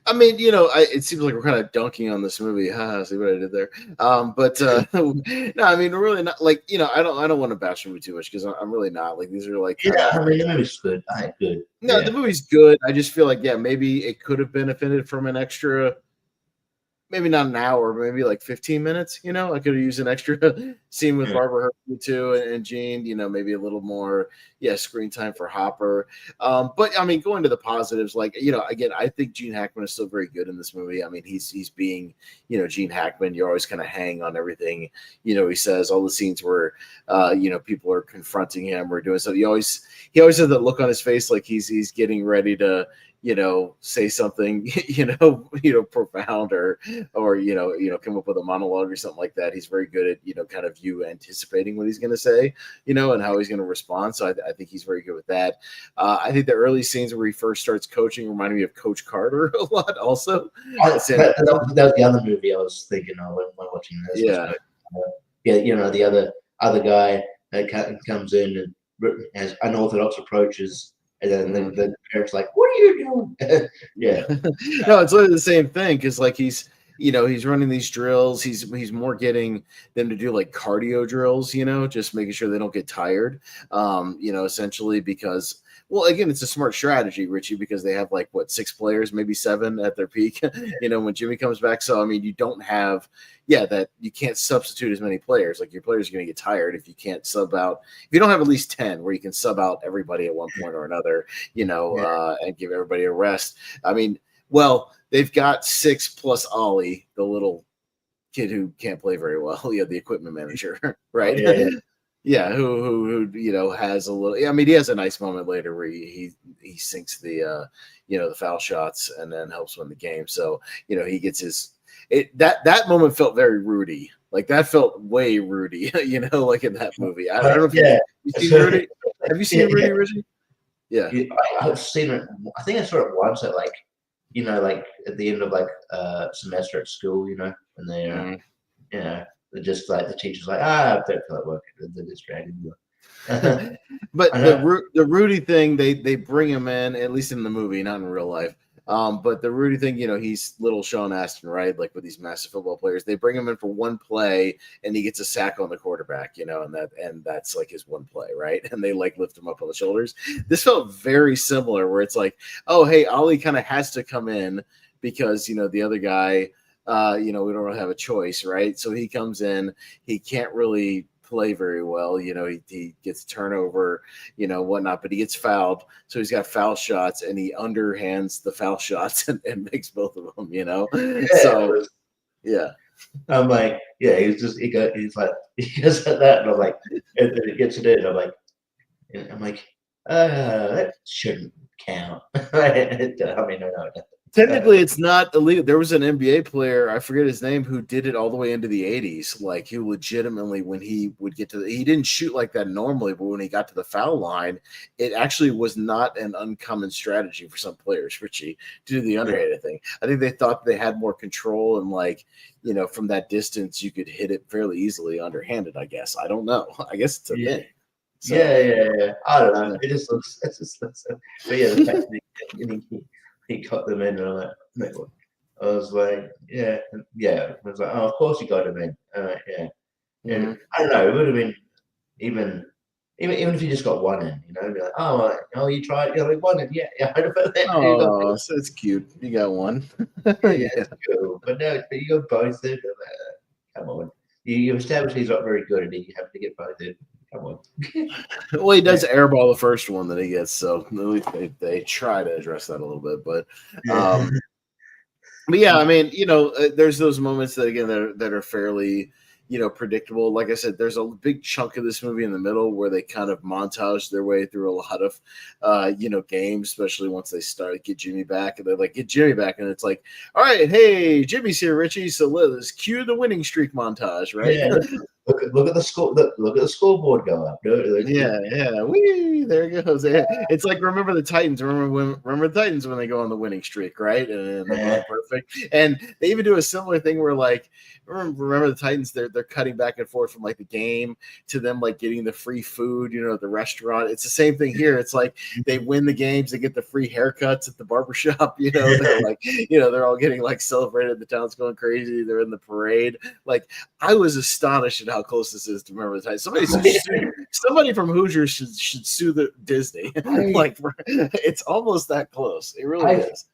I mean, it seems like we're kind of dunking on this movie. See what I did there. But no, I mean, really not. Like, I don't want to bash the movie too much because I'm really not. Like, these are like I mean, the movie's good. Good. No, the movie's good. I just feel like maybe it could have benefited from an extra. Maybe not an hour, but maybe like 15 minutes. I could have used an extra scene with Barber too and Gene. Maybe a little more, screen time for Hopper. But I mean, going to the positives, like again, I think Gene Hackman is still very good in this movie. I mean, he's being, Gene Hackman. You're always kind of hang on everything. He says all the scenes where, people are confronting him or doing so. He always has that look on his face like he's getting ready to. Say something, profound or come up with a monologue or something like that. He's very good at, kind of you anticipating what he's going to say, and how he's going to respond. So I think he's very good with that. I think the early scenes where he first starts coaching reminded me of Coach Carter a lot also. That was the other movie I was thinking of when watching this. The other guy that comes in and has unorthodox approaches. And then the parents like, what are you doing? No, it's literally the same thing because like he's running these drills. He's more getting them to do like cardio drills, just making sure they don't get tired. Essentially because again, it's a smart strategy, Richie, because they have like 6 players, maybe 7 at their peak, when Jimmy comes back. So I mean, you don't have that you can't substitute as many players. Like your players are going to get tired if you can't sub out. If you don't have at least 10 where you can sub out everybody at one point or another, and give everybody a rest. I mean, they've got 6 plus Ollie, the little kid who can't play very well. The equipment manager, right? Who has a little. I mean, he has a nice moment later where he sinks the the foul shots and then helps win the game. So he gets his. That moment felt very Rudy. Like that felt way Rudy. Like in that movie. I don't know if you've seen Rudy. Have you seen Rudy, Richie? Yeah, I've seen it. I think I saw it once at like at the end of like semester at school. And they they're just like the teacher's like, I don't feel like working. They're distracted. But the Rudy thing, they bring him in, at least in the movie, not in real life. But the Rudy thing, he's little Sean Astin, right? Like with these massive football players, they bring him in for one play and he gets a sack on the quarterback, and that's like his one play, right? And they like lift him up on the shoulders. This felt very similar where it's like, oh, hey, Ollie kind of has to come in because, the other guy, we don't really have a choice, right? So he comes in, he can't really play very well. He gets turnover, whatnot, but he gets fouled. So he's got foul shots and he underhands the foul shots and makes both of them, So, yeah. I'm like, he's like, he does that. And I'm like, and then it gets it in. I'm like, that shouldn't count. I mean, no. Technically, it's not illegal. There was an NBA player, I forget his name, who did it all the way into the 80s. Like, he legitimately, when he would get to he didn't shoot like that normally, but when he got to the foul line, it actually was not an uncommon strategy for some players, Richie, to do the underhanded thing. I think they thought they had more control and, like, from that distance, you could hit it fairly easily underhanded, I guess. I don't know. I guess it's a thing. So, yeah. I don't know. It just looks, but yeah, the fact that he got them in, and I was like, I was like, oh, of course he got him in. And I don't know, it would have been even Even if you just got one in, be like, oh, you tried, like one in, yeah, I about that. Oh, so it's cute. You got one. Yeah, Yeah. it's cool. But no, but you got both in. Come on, you established he's not very good, and you have to get both in. Come on. Well, he does airball the first one that he gets, so at least they try to address that a little bit. But yeah, I mean, there's those moments that again that are fairly, predictable. Like I said, there's a big chunk of this movie in the middle where they kind of montage their way through a lot of, games, especially once they start get Jimmy back, and they like get Jimmy back, and it's like, all right, hey, Jimmy's here, Richie, so let's cue the winning streak montage, right? Yeah, look at the score. Look at the scoreboard go up. Yeah. Whee, there it goes. Yeah. It's like remember the Titans. Remember the Titans when they go on the winning streak, right? And they're perfect. And they even do a similar thing where like remember the Titans. They're cutting back and forth from like the game to them like getting the free food, at the restaurant. It's the same thing here. It's like they win the games, they get the free haircuts at the barbershop. They're like, they're all getting like celebrated. The town's going crazy. They're in the parade. Like I was astonished at how close this is to remember the Titans. Somebody from Hoosiers should sue the Disney. Like it's almost that close. It really is.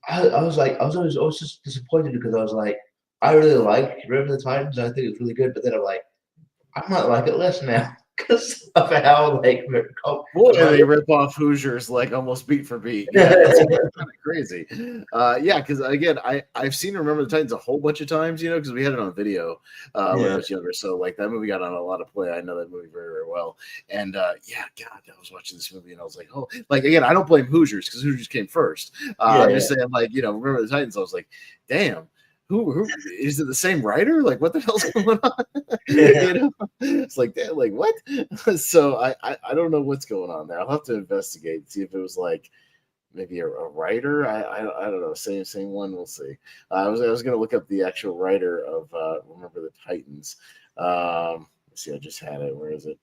I was just disappointed because I was like, I really like Remember the Titans. I think it's really good, but then I'm like, I might like it less now because of how they rip off Hoosiers like almost beat for beat. Yeah, it's kind of crazy. Because again, I've seen Remember the Titans a whole bunch of times, because we had it on video when I was younger. So like that movie got on a lot of play. I know that movie very, very well. And God, I was watching this movie and I was like, oh, like again, I don't blame Hoosiers because Hoosiers came first. I'm just saying, like, Remember the Titans. I was like, damn. Who is it? The same writer? Like, what the hell's going on? It's like, damn, like what? So I don't know what's going on there. I'll have to investigate and see if it was like maybe a writer. I don't know. Same one. We'll see. I was gonna look up the actual writer of Remember the Titans. Let's see. I just had it. Where is it?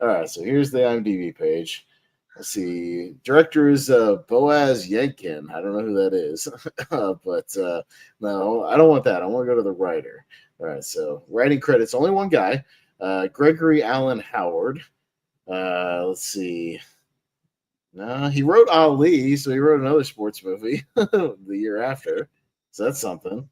All right. So here's the IMDb page. Let's see. Director is Boaz Yedkin. I don't know who that is, but no, I don't want that. I want to go to the writer. All right. So writing credits, only one guy, Gregory Allen Howard. Let's see. No, he wrote Ali, so he wrote another sports movie the year after. So that's something.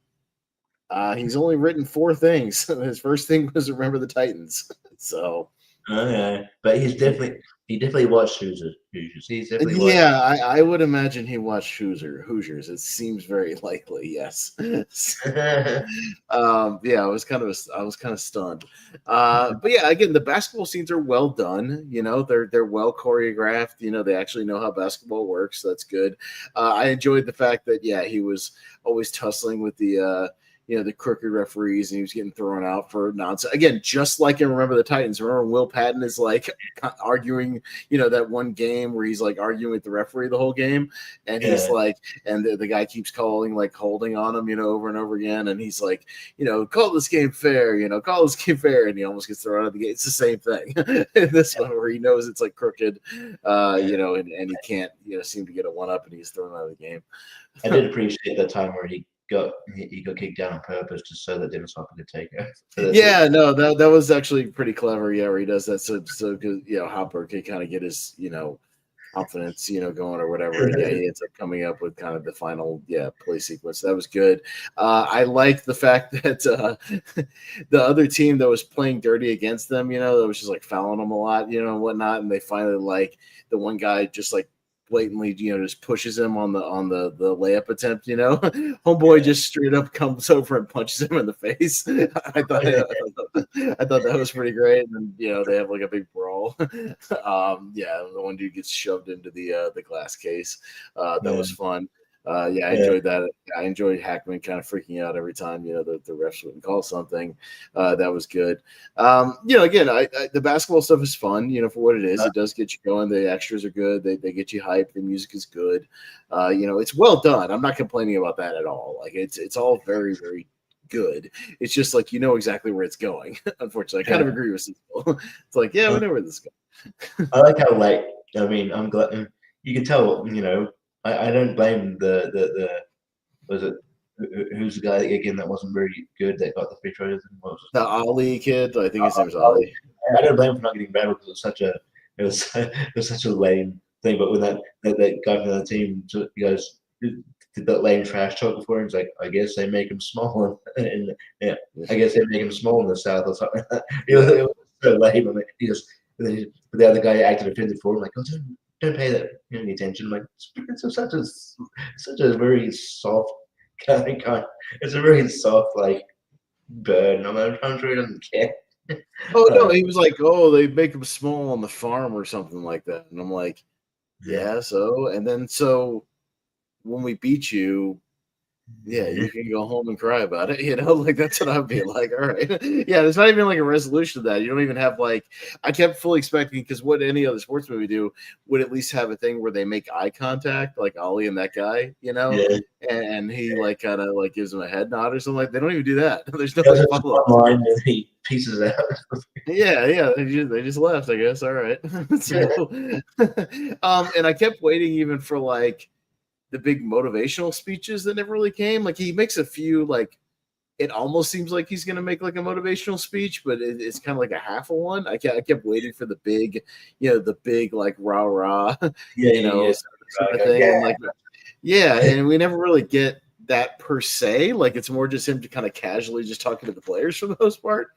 He's only written 4 things. His first thing was Remember the Titans. So. Okay, but he definitely watched Hoosiers. He's definitely watched. I would imagine he watched Hoosiers. It seems very likely, yes. I was kind of stunned. But yeah, again, the basketball scenes are well done. They're well choreographed. They actually know how basketball works. So that's good. I enjoyed the fact that he was always tussling with the the crooked referees, and he was getting thrown out for nonsense. Again, just like in Remember the Titans. Remember Will Patton is like arguing, that one game where he's like arguing with the referee the whole game, and he's like, and the guy keeps calling like holding on him, over and over again, and he's like, call this game fair, call this game fair, and he almost gets thrown out of the game. It's the same thing in this one where he knows it's like crooked, and he can't, seem to get a one up, and he's thrown out of the game. I did appreciate that time where he got kicked down on purpose just so that Dennis Hopper could take it. That was actually pretty clever. Yeah, where he does that so because Hopper could kind of get his confidence going or whatever. And he ends up coming up with kind of the final play sequence. That was good. I like the fact that the other team that was playing dirty against them, that was just like fouling them a lot, and whatnot, and they finally like the one guy just like blatantly, just pushes him on the layup attempt. Homeboy just straight up comes over and punches him in the face. I thought that was pretty great. And then they have like a big brawl. The one dude gets shoved into the glass case. That was fun. I enjoyed that. I enjoyed Hackman kind of freaking out every time, the refs wouldn't call something. That was good. Again, the basketball stuff is fun, for what it is. It does get you going. The extras are good. They get you hyped. The music is good. It's well done. I'm not complaining about that at all. Like it's all very, very good. It's just like, exactly where it's going. Unfortunately, I kind of agree with people. It's like, we know where this is going. I like how late. I mean, I'm glad you can tell, I don't blame the was it who's the guy again that wasn't very good that got the free throws? The Ali kid, I think his name was Ali. I don't blame him for not getting Barber because it was such a lame thing. But when that guy from the team he goes did that lame trash talk before him, he's like, I guess they make him small, and yeah, I guess they make him small in the South or something. It was so lame. I mean, but the other guy acted offended for him, like, oh, don't pay that any attention. I'm like, it's such a very soft kind. It's a very soft like bird. I'm sure he doesn't care. Oh no, he was like, oh, they make him small on the farm or something like that, and I'm like, yeah, so, and then so when we beat you, yeah, you can go home and cry about it, like that's what I'd be like. All right. Yeah, there's not even like a resolution to that. You don't even have like, I kept fully expecting, because what any other sports movie do would at least have a thing where they make eye contact, like Ollie and that guy, and he like kind of like gives him a head nod or something. Like they don't even do that. There's no like follow-up line and he pieces out. Yeah, they just left, I guess. All right. So, and I kept waiting even for like the big motivational speeches that never really came. Like he makes a few, like it almost seems like he's gonna make like a motivational speech, but it's kind of like a half of one. I kept waiting for the big, the big like rah rah, sort of thing. And like, and we never really get that per se. Like it's more just him to kind of casually just talking to the players for the most part.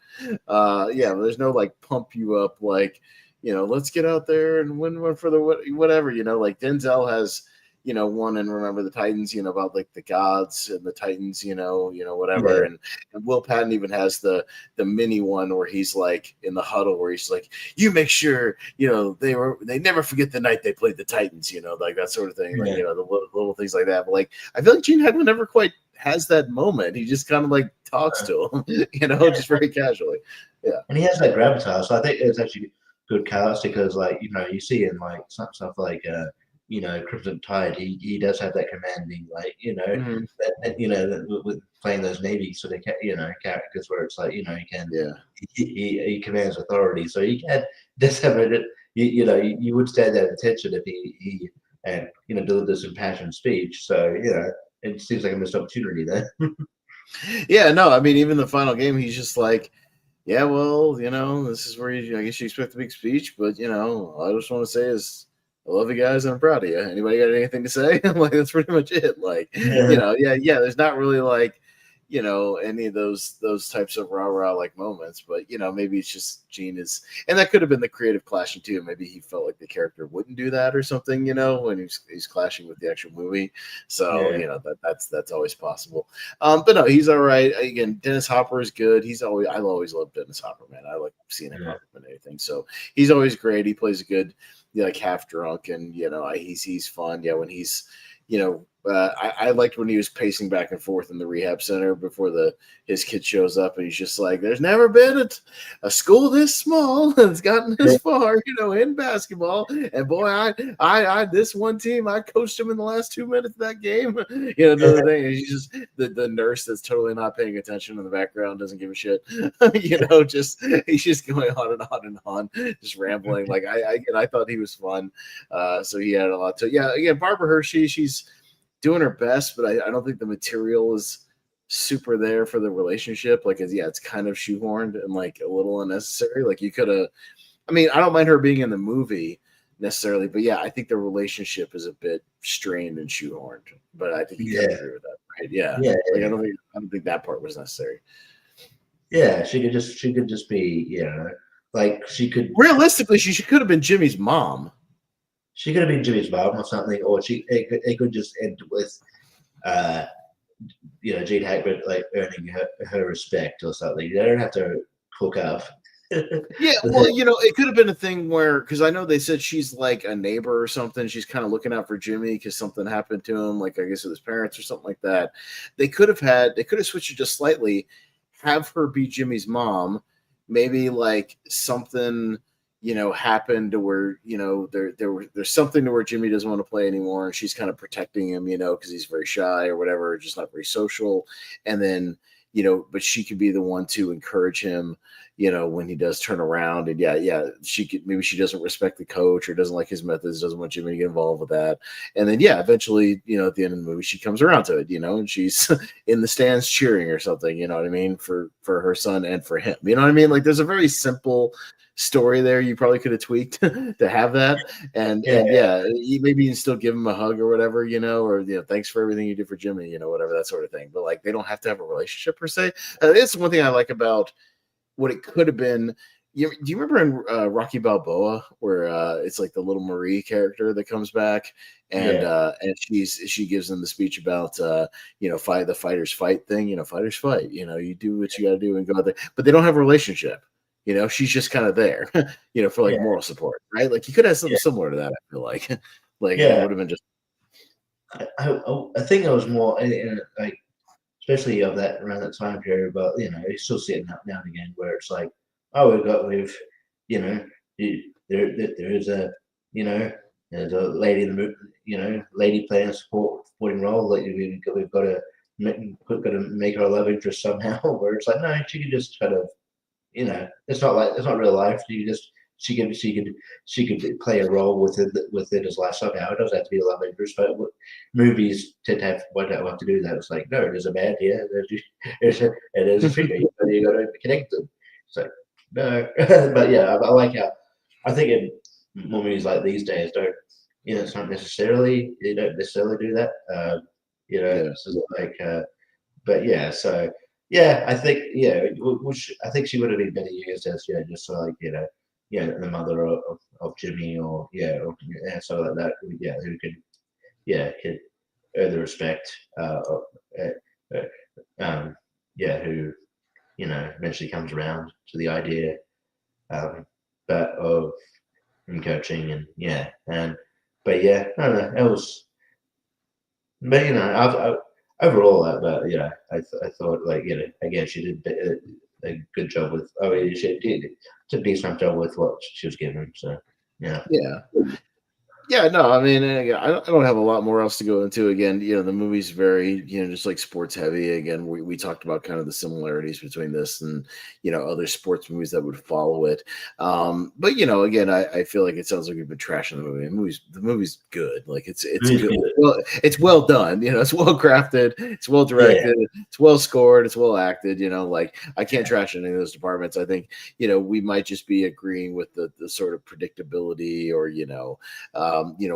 But there's no like pump you up like, let's get out there and win one for the whatever. Like Denzel has one and Remember the Titans, about like the gods and the Titans, whatever. And Will Patton even has the mini one where he's like in the huddle where he's like, you make sure, they never forget the night they played the Titans, like that sort of thing. Like, the little things like that. But like, I feel like Gene Hackman never quite has that moment. He just kind of like talks to him, just very casually. Yeah. And he has that gravitas. So I think it's actually good cast because like, you see in like stuff like, Crimson Tide, he does have that commanding, like, with playing those Navy sort of, characters where it's like, he can, he commands authority. So he does have it, you would stand that attention if he delivered this impassioned speech. So, it seems like a missed opportunity there. Yeah, no, I mean, even the final game, he's just like, yeah, well, this is where I guess you expect a big speech, but, all I just want to say is, I love you guys and I'm proud of you. Anybody got anything to say? Like, that's pretty much it. Like, there's not really like, any of those types of rah-rah like moments, but maybe it's just Gene is, and that could have been the creative clashing too. Maybe he felt like the character wouldn't do that or something, when he's clashing with the actual movie. So, that's always possible. But no, he's all right. Again, Dennis Hopper is good. I always love Dennis Hopper, man. I like seeing him in anything. So he's always great. He plays a good, like half drunk, and he's fun. Yeah, when he's I liked when he was pacing back and forth in the rehab center before his kid shows up, and he's just like, "There's never been a school this small that's gotten this far, in basketball." And boy, I this one team, I coached him in the last 2 minutes of that game. Another thing, he's just the nurse that's totally not paying attention in the background, doesn't give a shit. He's just going on and on and on, just rambling. Like I thought he was fun. So he had a lot to. Yeah, again, Barbara Hershey, she's doing her best, but I don't think the material is super there for the relationship. Like, it's kind of shoehorned and like a little unnecessary. Like you could have, I don't mind her being in the movie necessarily, but I think the relationship is a bit strained and shoehorned. But I think you can agree with that, right? Yeah. Like I don't think that part was necessary. Yeah, she could just be, like she could realistically, she could have been Jimmy's mom. She could have been Jimmy's mom or something, or it could just end with, Gene Hackman like earning her respect or something. They don't have to hook up. Yeah, well, it could have been a thing where, because I know they said she's like a neighbor or something. She's kind of looking out for Jimmy because something happened to him, like I guess with his parents or something like that. They could have switched it just slightly, have her be Jimmy's mom, maybe like something happened to where there's something to where Jimmy doesn't want to play anymore, and she's kind of protecting him, because he's very shy or whatever, just not very social. And then but she could be the one to encourage him, when he does turn around. And maybe she doesn't respect the coach or doesn't like his methods, doesn't want Jimmy to get involved with that. And then eventually, at the end of the movie, she comes around to it, and she's in the stands cheering or something, for her son and for him. Like there's a very simple story there you probably could have tweaked to have that. And maybe you can still give him a hug or whatever, or thanks for everything you did for Jimmy, whatever, that sort of thing. But like they don't have to have a relationship per se. It's one thing I like about what it could have been. Do you remember in Rocky Balboa where it's like the little Marie character that comes back and she gives them the speech about fight the fighters fight thing, fighters fight, you do what you got to do and go out there, but they don't have a relationship. She's just kind of there, for like moral support, right? Like you could have something similar to that. I feel like it would have been just. I think I was more like, especially of that around that time period, but you still see it now and again where it's like, oh, there is a there's a lady in the lady playing a supporting role that we've got to make her a love interest somehow. Where it's like, no, she can just kind of it's not real life. She could play a role with it as life somehow. It doesn't have to be a love interest, but movies tend to have to do that. It's like, no, there's a man here, there's a figure, you got to connect them. So no, but yeah, I like how I think in movies like these days it's not necessarily they don't necessarily do that. So like, but yeah, so. Yeah, I think I think she would have been better used as just like the mother of Jimmy or so like that who could earn the respect who eventually comes around to the idea but of him coaching and but I don't know, it was, but I've overall, I thought again she did a good job with. I mean, she did a decent job with what she was given. So yeah. Yeah, no, I mean, I don't have a lot more else to go into. Again, the movie's very, just like sports heavy. Again, we talked about kind of the similarities between this and, other sports movies that would follow it. But, again, I feel like it sounds like we've been trashing the movie. The movie's good. Like it's good. Well, it's well done. It's well crafted. It's well directed. Yeah. It's well scored. It's well acted. Like I can't trash any of those departments. I think, we might just be agreeing with the sort of predictability or,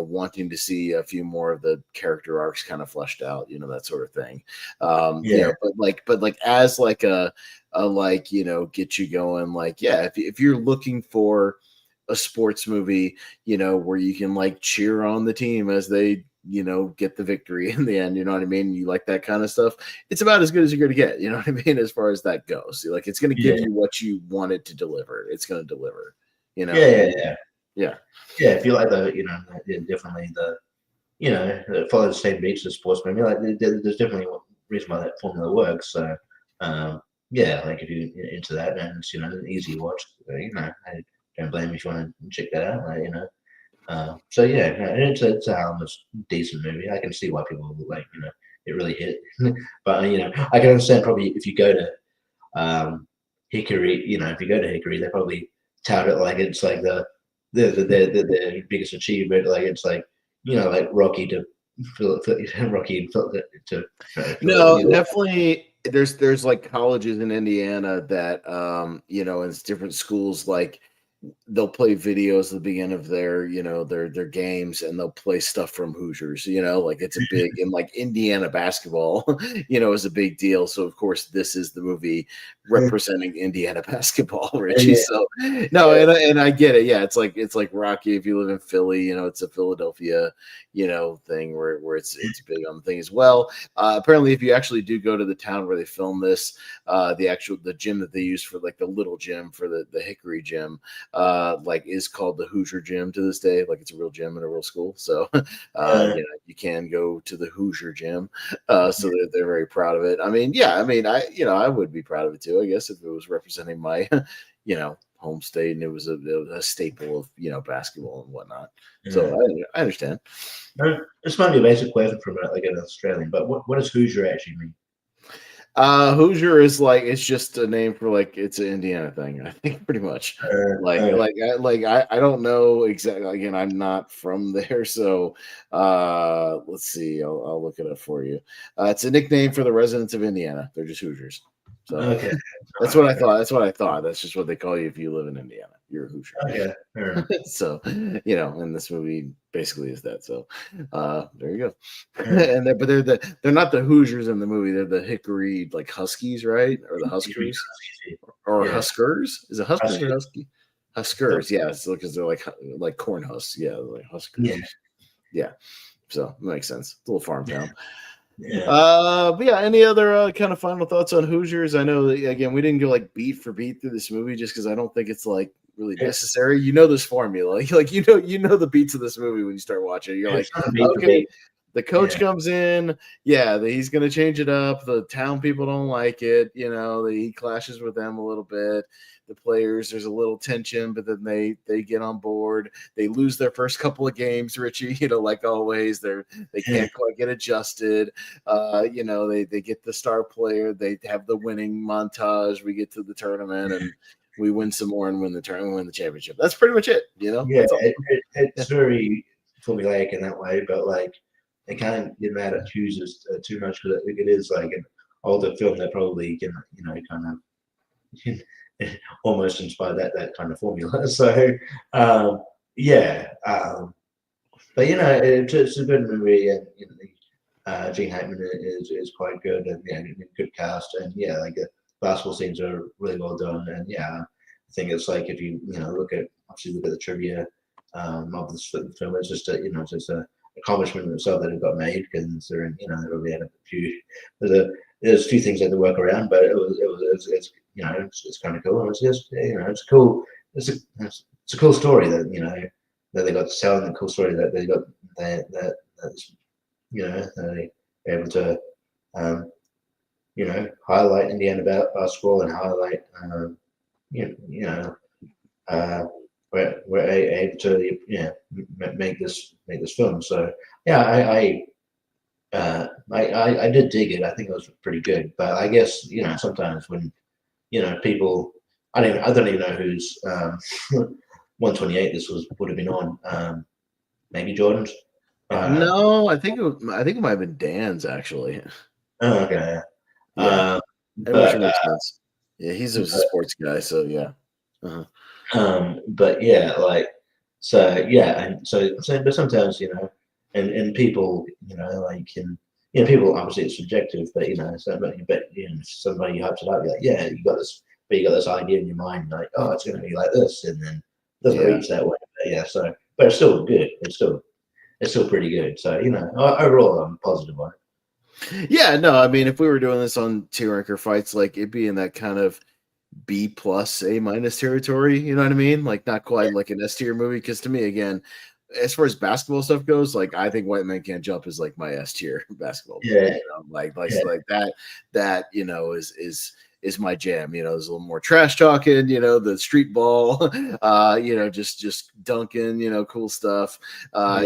wanting to see a few more of the character arcs kind of fleshed out, that sort of thing. But as like a get you going, if you're looking for a sports movie, where you can cheer on the team as they, get the victory in the end, you know what I mean? You like that kind of stuff. It's about as good as you're going to get, you know what I mean? As far as that goes, it's going to give you what you want it to deliver. It's going to deliver, Yeah, if you like definitely follow the same beats as sports movie. There's definitely a reason why that formula works. So, if you're into that and it's an easy watch, I don't blame you if you want to check that out. It's a harmless, decent movie. I can see why people it really hit. But I can understand probably if you go to Hickory, if you go to Hickory, they probably tout it like it's like the biggest achievement, it's like Rocky to Rocky to definitely there's colleges in Indiana that in different schools they'll play videos at the beginning of their their games and they'll play stuff from Hoosiers, it's a big and Indiana basketball is a big deal, so of course this is the movie representing Indiana basketball, Richie. So no, and I get it. It's like Rocky if you live in Philly, it's a Philadelphia thing where it's big on the thing as well. Apparently if you actually do go to the town where they filmed this, the gym that they use for the little gym for the Hickory gym is called the Hoosier Gym to this day. It's a real gym in a real school. So, you can go to the Hoosier Gym. So they're very proud of it. I would be proud of it too, I guess, if it was representing my, home state and it was a staple of, basketball and whatnot. Yeah. So I understand. This might be a basic question from an Australian, but what does Hoosier actually mean? Hoosier is it's just a name for it's an Indiana thing, I think, pretty much. I don't know exactly. Again, I'm not from there, so let's see. I'll look it up for you. It's a nickname for the residents of Indiana. They're just Hoosiers. So that's what I thought. That's just what they call you if you live in Indiana. you're a Hoosier. Oh, yeah, fair enough. So, and this movie basically is that. So, there you go. Yeah. And they're not the Hoosiers in the movie. They're the Hickory like Huskies, right? Or the Huskers, or Yeah. Huskers? Is it Huskers or Huskers. Husky? Huskers, yeah. It's because they're like corn husks, yeah, like Huskers. Yeah. So it makes sense. It's a little farm town. Yeah. But yeah, any other kind of final thoughts on Hoosiers? I know that, again, we didn't go like beat for beat through this movie just because I don't think it's like really necessary. You know this formula, like you know the beats of this movie when you start watching. You're like, okay, the coach comes in, he's gonna change it up. The town people don't like it, he clashes with them a little bit. The players, there's a little tension, but then they get on board. They lose their first couple of games, Richie, like always. They can't quite get adjusted. They get the star player. They have the winning montage. We get to the tournament and we win some more and win the tournament, win the championship. That's pretty much it, Yeah, it's very formulaic in that way, but like they can't get mad at Hoosiers too much because it is like an older film that probably can, kind of almost inspire that kind of formula. So, but it's a good movie, and Gene Hackman is quite good, and good cast, and like the basketball scenes are really well done, and I think it's like if you look at the trivia of this film, it's just just a accomplishment in itself that it got made, considering they really had a few. There's a few things they had to work around, but it's kind of cool. It's just it's cool. It's a cool story that that they got to tell, and a cool story that they got that they're able to highlight Indiana basketball and highlight we're able to make this film. So I did dig it. I think it was pretty good. But I guess sometimes when people, I don't even know who's 128 this would have been on. Maybe Jordan's. No, I think it might have been Dan's actually. Oh, okay. Which makes sense. Yeah, he's a sports guy, so yeah. Uh-huh. But but sometimes and people people, obviously it's subjective, but somebody hypes it up, you're like, you got this, but you got this idea in your mind, like, oh, it's going to be like this, and then it doesn't reach that way. But but it's still good. It's still pretty good. So overall, I'm positive on it. Yeah, no, I mean, if we were doing this on tier ranker fights, like it'd be in that kind of B plus A minus territory. You know what I mean? Like not quite like an S tier movie. Because to me, again, as far as basketball stuff goes, like I think White Man Can't Jump is like my S tier basketball movie. Like that is my jam. There's a little more trash talking, the street ball, just dunking, cool stuff. I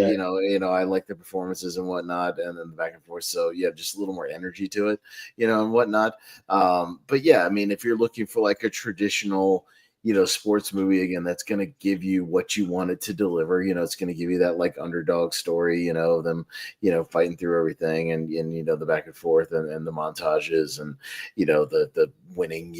like the performances and whatnot, and then the back and forth. So just a little more energy to it, and whatnot. But I mean, if you're looking for like a traditional sports movie, again, that's going to give you what you want it to deliver. It's going to give you that like underdog story, them, fighting through everything and the back and forth and the montages and, the winning,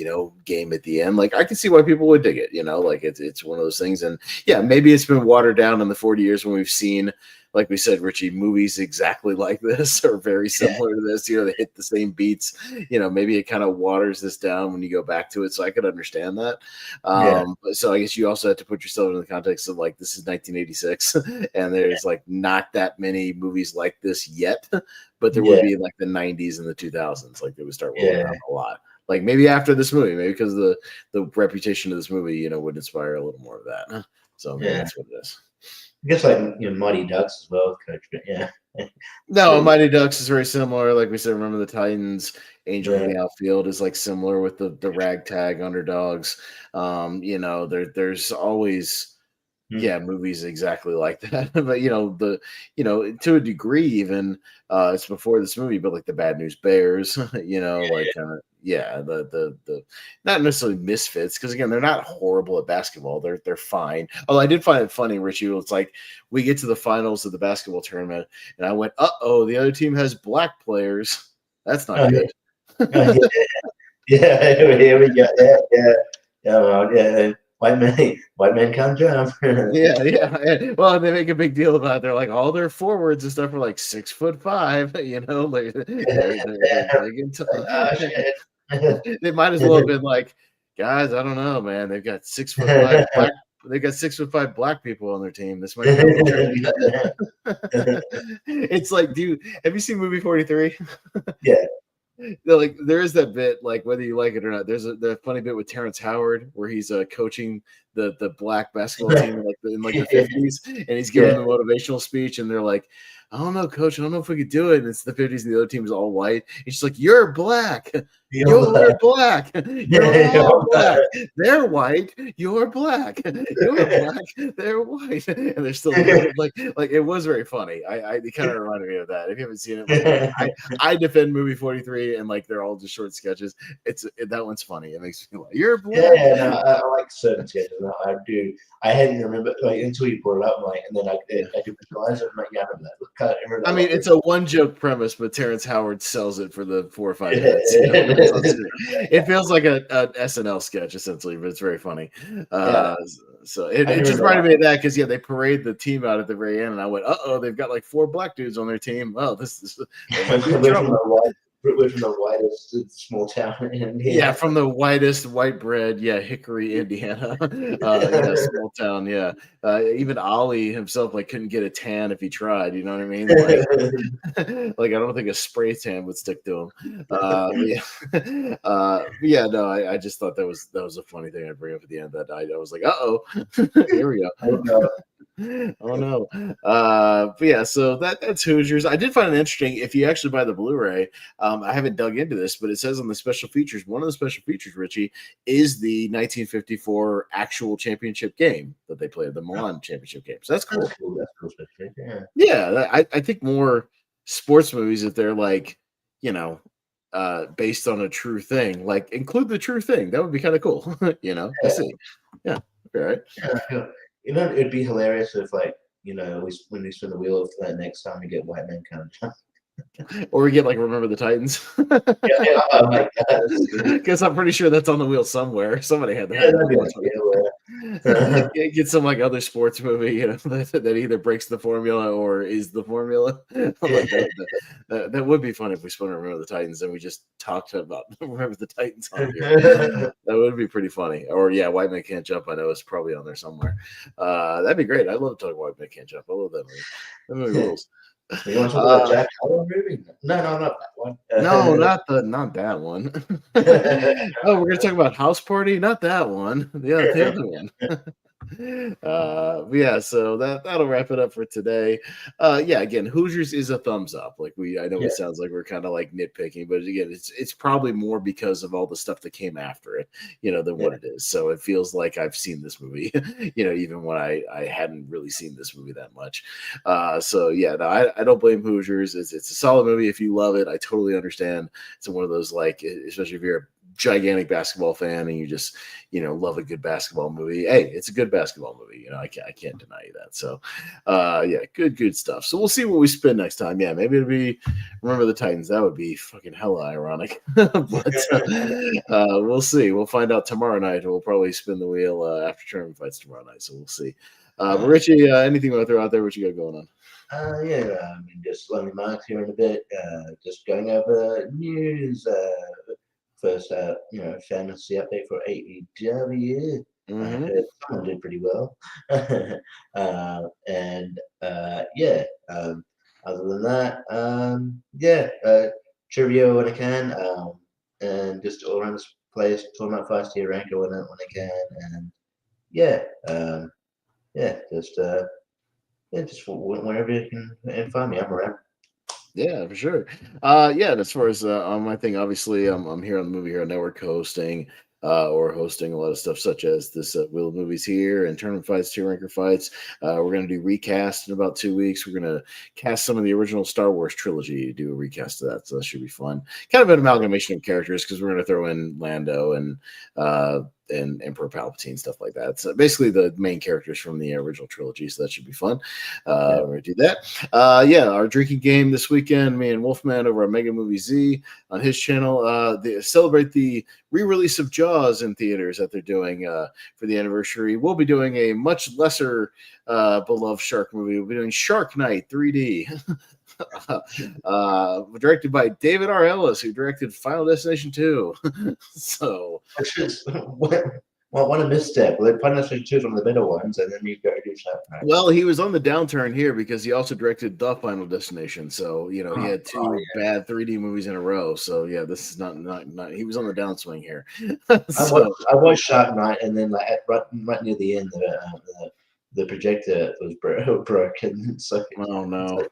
game at the end. Like I can see why people would dig it, like it's one of those things. And maybe it's been watered down in the 40 years when we've seen, like we said, Richie, movies exactly like this or very similar to this, they hit the same beats, maybe it kind of waters this down when you go back to it. So I could understand that. So I guess you also have to put yourself in the context of like, this is 1986 and there's like not that many movies like this yet, but there would be like the 90s and the 2000s, like they would start rolling out a lot. Like maybe after this movie, maybe because the reputation of this movie, would inspire a little more of that. So that's what it is. I guess like Mighty Ducks as well, Coach. No, Mighty Ducks is very similar. Like we said, remember the Titans, Angel in the Outfield is like similar with the ragtag underdogs. There's always movies exactly like that. But to a degree, even it's before this movie, but like the Bad News Bears, the not necessarily misfits, because again, they're not horrible at basketball. They're fine. Although I did find it funny, Richie. It's like we get to the finals of the basketball tournament, and I went, the other team has black players. That's not good. Here we go. white men can't jump. Yeah. Well, they make a big deal about it. They're like all their forwards and stuff are like 6'5", you know, like they're big and they might as well have been like, guys, I don't know, man. They've got 6'5" black. They got 6'5" black people on their team. This might be a little tricky. It's like, dude, have you seen movie 43? Yeah. Like there is that bit, like whether you like it or not. There's the funny bit with Terrence Howard where he's coaching the black basketball team in the 50s, and he's giving the motivational speech, and they're like, I don't know, coach, I don't know if we could do it. And it's the 50s, and the other team is all white. He's just like, you're black. You're black. You're all black. They're white. You're black. You're black. They're white. And they're still like it was very funny. It kind of reminded me of that. If you haven't seen it, like, I defend movie 43, and like they're all just short sketches. That one's funny. It makes me like, you're black. Yeah, no, I like certain sketches. I do. I hadn't remembered like until you brought it up, like, and then I do visualize it. I'm like, yeah, I remember that. I mean, it's a one joke premise, but Terrence Howard sells it for the 4 or 5 minutes. You know? It feels like a SNL sketch essentially, but it's very funny. So it just reminded me of that because they parade the team out at the very end, and I went, they've got like 4 black dudes on their team. Oh, this is We're from the whitest small town in Indiana. Yeah, from the whitest white bread, Hickory, Indiana. Small town, even Ollie himself couldn't get a tan if he tried, you know what I mean? Like I don't think a spray tan would stick to him. I just thought that was a funny thing I'd bring up at the end of that night. I was like, here we go. Oh no. So that's Hoosiers. I did find it interesting. If you actually buy the Blu-ray, I haven't dug into this, but it says on the special features, one of the special features, Richie, is the 1954 actual championship game that they played, the Milan championship game. So that's cool. That's cool. I think more sports movies, if they're like, based on a true thing, like include the true thing. That would be kind of cool. We'll see. Yeah. All right. Yeah. It'd be hilarious if, when we spin the wheel for that next time we get white men kind of. Or we get Remember the Titans. Oh my God. Because I'm pretty sure that's on the wheel somewhere. Somebody had that. Get some other sports movie, that either breaks the formula or is the formula. That would be fun if we spun Remember the Titans and we just talked about Remember the Titans on here. That would be pretty funny. Or White Men Can't Jump. I know it's probably on there somewhere. That'd be great. I'd love to talk about White Men Can't Jump. I love that movie. That movie rules. You want to talk about Jack Howell movie? No, not that one. No, not that one. Oh, we're gonna talk about House Party, not that one. The other one. So that'll wrap it up for today. Again, Hoosiers is a thumbs up. I know it sounds like we're kind of nitpicking, but again, it's probably more because of all the stuff that came after it, than what it is. So it feels like I've seen this movie, even when I hadn't really seen this movie that much. I don't blame Hoosiers. It's a solid movie. If you love it, I totally understand. It's one of those especially if you're a gigantic basketball fan and you just love a good basketball movie. Hey, it's a good basketball movie. I can't deny you that. So good stuff. So we'll see what we spin next time. Maybe it'll be Remember the Titans. That would be fucking hella ironic. But we'll see. We'll find out tomorrow night. We'll probably spin the wheel after tournament fights tomorrow night. So we'll see. But Richie, anything you want to throw out there? What you got going on? Just let me mark here in a bit. Just going over news. First, fantasy update for AEW. Someone did pretty well. Other than that, trivia when I can, and just all around this place, talking about 5-tier ranker when I can, and just whenever you can find me, I'm around. Yeah, for sure. And as far as on my thing, obviously, I'm here on the Movie Hero Network hosting or hosting a lot of stuff such as this Wheel of Movies here and tournament fights, tier ranker fights. We're going to do recast in about 2 weeks. We're going to cast some of the original Star Wars trilogy, do a recast of that. So that should be fun. Kind of an amalgamation of characters because we're going to throw in Lando and and Emperor Palpatine, stuff like that. So basically the main characters from the original trilogy. So that should be fun. We're gonna do that. Our drinking game this weekend. Me and Wolfman over at Mega Movie Z on his channel. They celebrate the re-release of Jaws in theaters that they're doing for the anniversary. We'll be doing a much lesser beloved shark movie. We'll be doing Shark Night 3D. Directed by David R. Ellis, who directed Final Destination 2. So, what a misstep. Well, Final Destination 2 is one of the better ones, and then you go do Shark Night. Well, he was on the downturn here because he also directed The Final Destination. So, he had two bad 3D movies in a row. So, yeah, this is not he was on the downswing here. I watched Shark Night, and then right near the end, the projector was broken. So, oh no.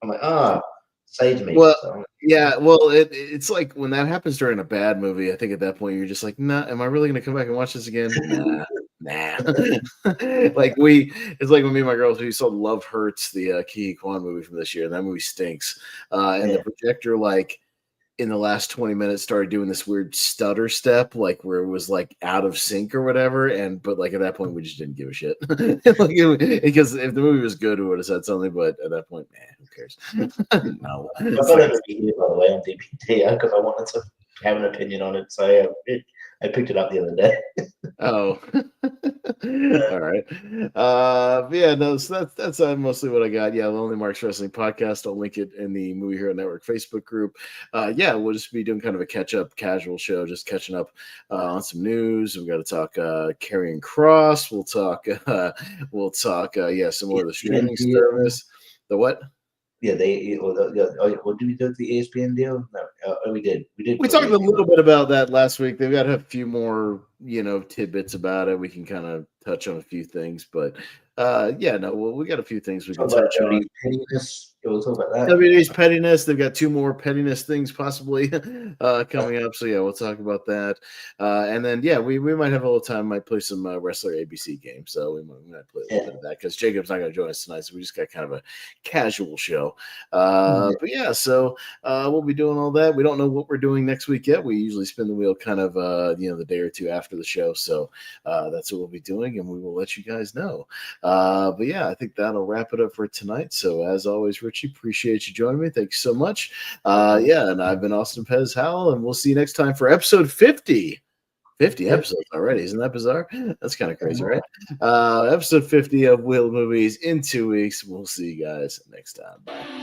I'm like, save me. Well, so, yeah, well, it's like when that happens during a bad movie, I think at that point you're just like, nah, am I really gonna come back and watch this again? Nah. It's like when me and my girls, we saw Love Hurts, the Ki Kwan movie from this year, and that movie stinks. And the projector, like, in the last 20 minutes started doing this weird stutter step, like where it was like out of sync or whatever. But like at that point, we just didn't give a shit. Because if the movie was good, we would have said something. But at that point, who cares? No. I've got it here, by the way, on DVD because I wanted to have an opinion on it. So I picked it up the other day. Oh, all right. So that's mostly what I got. Yeah, Lonely Marks Wrestling Podcast. I'll link it in the Movie Hero Network Facebook group. We'll just be doing kind of a catch-up casual show, just catching up on some news. We've got to talk Karrion Kross. We'll talk some more of the streaming service. The what? Yeah, did we do the ESPN deal? No, we did. We talked a little bit about that last week. They've got a few more, tidbits about it. We can kind of touch on a few things, but we got a few things we can touch on. Pettiness. We'll talk about that. WWE's pettiness. They've got 2 more pettiness things possibly coming up. So we'll talk about that. And then we might have a little time. Might play some Wrestler ABC games. So we might play a little bit of that because Jacob's not going to join us tonight. So we just got kind of a casual show. So we'll be doing all that. We don't know what we're doing next week yet. We usually spin the wheel kind of the day or two after the show. So that's what we'll be doing, and we will let you guys know. I think that'll wrap it up for tonight. So as always, Richie, appreciate you joining me. Thanks so much. And I've been Austin Pez Howell, and we'll see you next time for episode 50. 50 episodes already. Isn't that bizarre? That's kind of crazy, right? Episode 50 of Wheel Movies in 2 weeks. We'll see you guys next time. Bye.